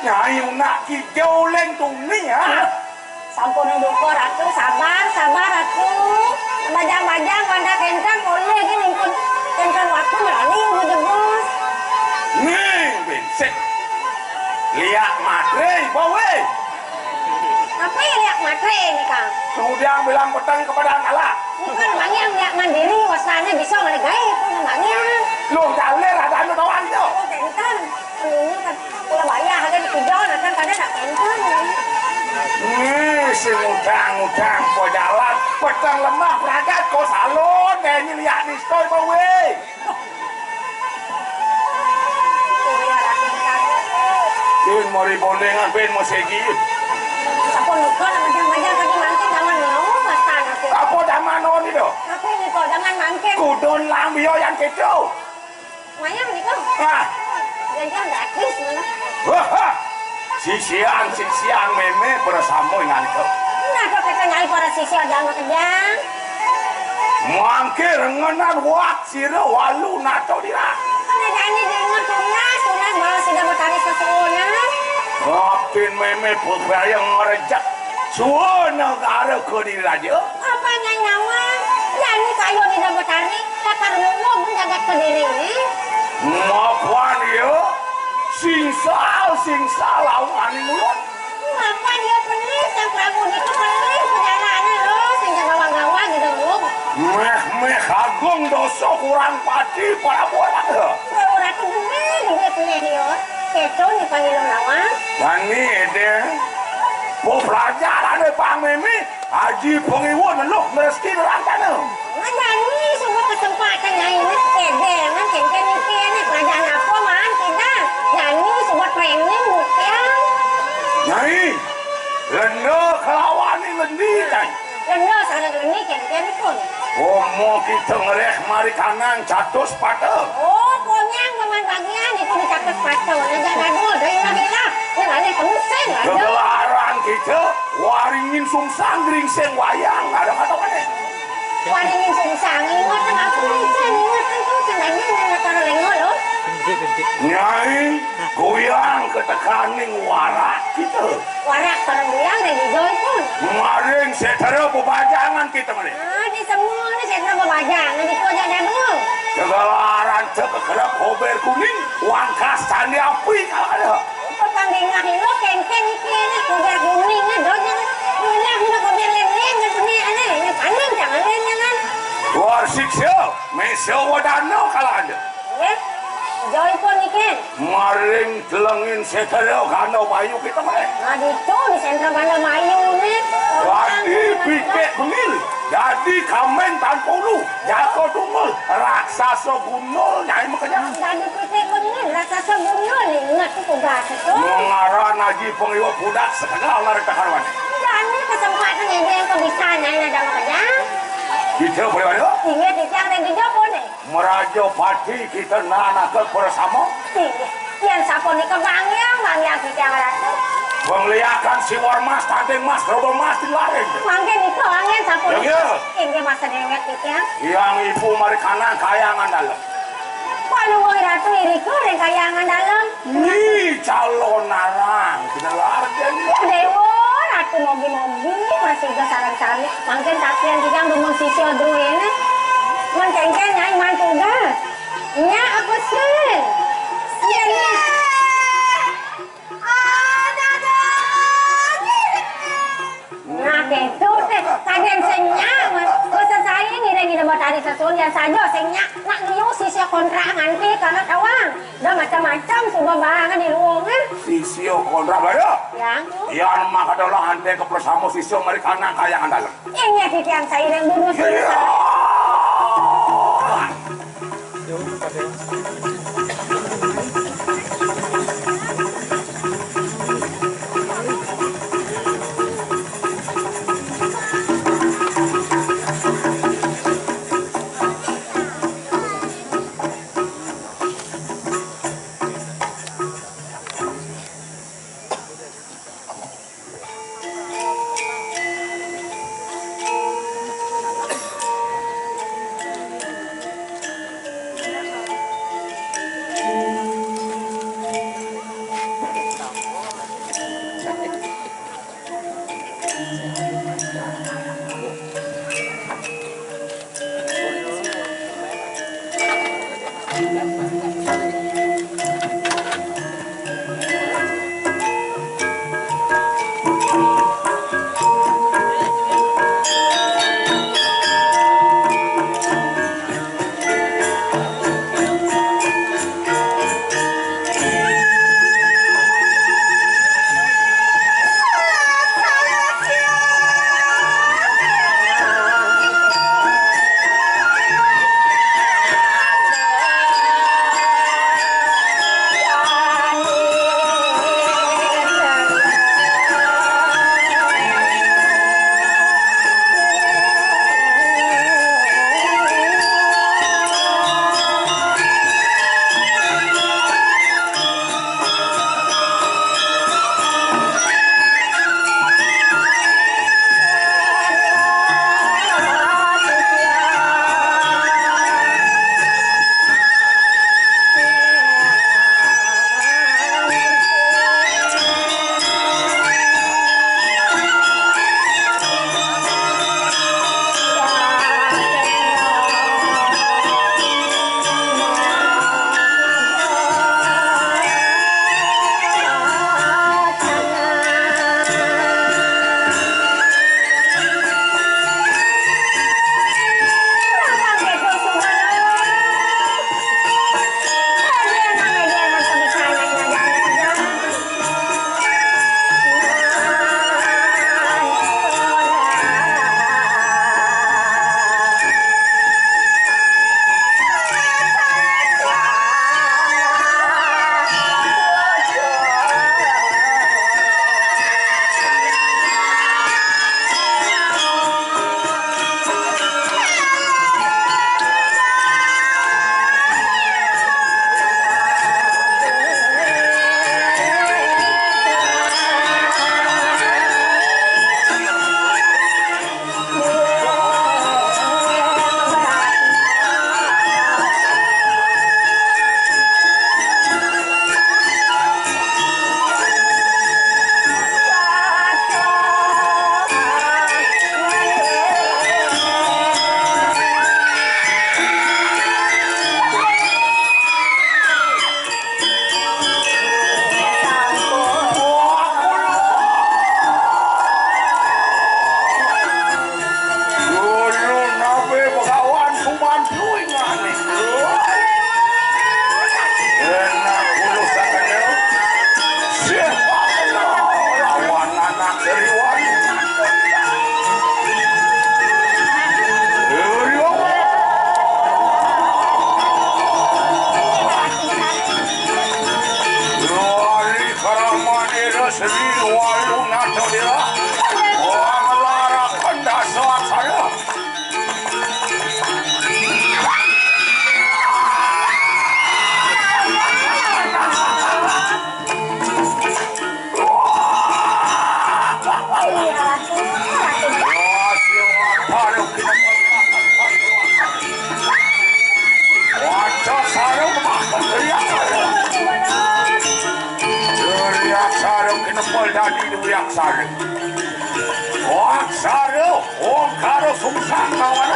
nyai nak kijau leng tuni ya sampun duko ratu sabar ratu bajang-bajang wanda kentang boleh gini pun kentang waktu melalui udah bos nih bensek lihat matre bawe apa yang lihat matre ini kang kemudian bilang petang kepada Allah ini kan namanya lihat mandiri wasana bisa ngelegai itu namanya lu jalir ada anu tawan itu oh kentang ini kan pulau bayah ada di kejauhan kan kadang tak kentang si ngudang po jalan petang lemah peragat kau salon kayaknya lihat di story bawe Din mau ribondengan ben mau segi sapon luka bajang-bajang tadi mangkin jangan mau wasana sih apa zaman on itu apa ini kok jangan mangkin kudon lambio yang kecil mayang nih kok ah jangan gratis mana wah sisian meme bersama dengan kau nah kok kita nyai para sisi ada anak kejang mangkir ngenan wak sira walu nato dira kan ada ini dengar tunas balas sudah bertani sesuatu Rapin meme putra yang ngerejak suara negara ke diri aja apa nyawa jadi kayu di dalam bertani takar ngomong menjaga ke diri ini maafkan ya singsal lawan mulut apa dia penis yang prabu itu penis perjalanan loh sehingga gawa-gawa gitu loh meh agung dosa kurang pati para buah orang tuh gede penis dia keco nih panggil lawan dan ini deh mau pelajaran deh Pak Mimi Haji Pengiwon loh meski nerangkan nyanyi semua kesempatan nyanyi kedengan kengken ini pelajaran apa man tidak nyanyi semua training buktian nyai lendo kelawan ini lendi nyai lendo sarang ini kengken pun oh mau kita ngerek mari kanan jatuh sepatu oh ponyang teman bagian itu dicatat sepatu aja gaduh dari lah yang ada kemuseng ada kegelaran kita waringin sungsang geringseng wayang ada kata mana waringin sungsang ingat kan aku ingat kan tuh cenanya ingat taruh lengol loh nyai goyang ketekaning warak kita warak taruh goyang dari hijau pun maring setara bebajangan kita mana di semua ini saya terlalu bajang nanti kau jangan dulu kegelaran kekerap hober kuning wangkas candi api kalau ada pertandingan itu kengkeng ini kuda kuningnya doanya punya udah kuda leng-leng dan punya ini panen jangan lengnya kan luar siksa mesya wadano kalau ada joy pun ikan maring telengin setara gano bayu kita mana nah itu di sentra Bandar Mayu nih jadi pikir bengil jadi kamen tanpa ulu jako dumul raksasa gunul nyai makanya jadi pikir benih raksasa bunul ingat tuh kuda itu mengarah naji pengiwa budak sekenal lari keharuan dan ini kesempatan yang kebiasaan yang ada makanya kita boleh mana ingat itu yang ada di Jawa nih meraja pati kita nana ke bersama yang sapon di kebangyang kita yang ada penglihakan si warmas tanding mas robel mas di laring mungkin itu angin sapon ya ini masa dewek kita yang ibu mari kanan kayangan dalam walau mau ratu iriku dan kayangan dalam nih calon narang tidak largen dewa ratu mogi-mogi masih juga sarang-sarang mungkin takian juga ngomong sisi odru ini mencengken nyai mantuga nya apa sih iya nah itu teh kaden senya bosan saya ngira-ngira buat hari sesuatu yang saja senya nak liu sisi kontrak nanti karena tawang udah macam-macam semua barangan di ruangan sisio kontrak ada yang yang maka adalah ante ke bersama sisio mari kanan kayangan dalam ini titi yang saya yang dulu Sri Waluna Dodira Wang Lara Kanda Soak Saya Wajah sarung makan teriak sarung teriak sarung kenepol tadi teriak sarung wak sarung om karo sungsang kawan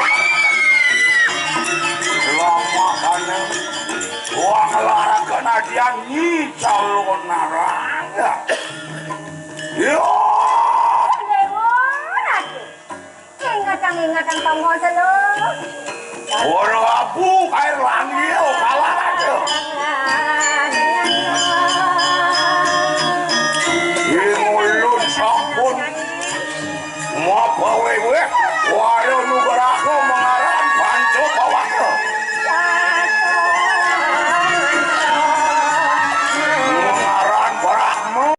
selama kana wang lara kena dia nyicau naranga yo Ingatan tombol selo. Orang abu kair langit kalah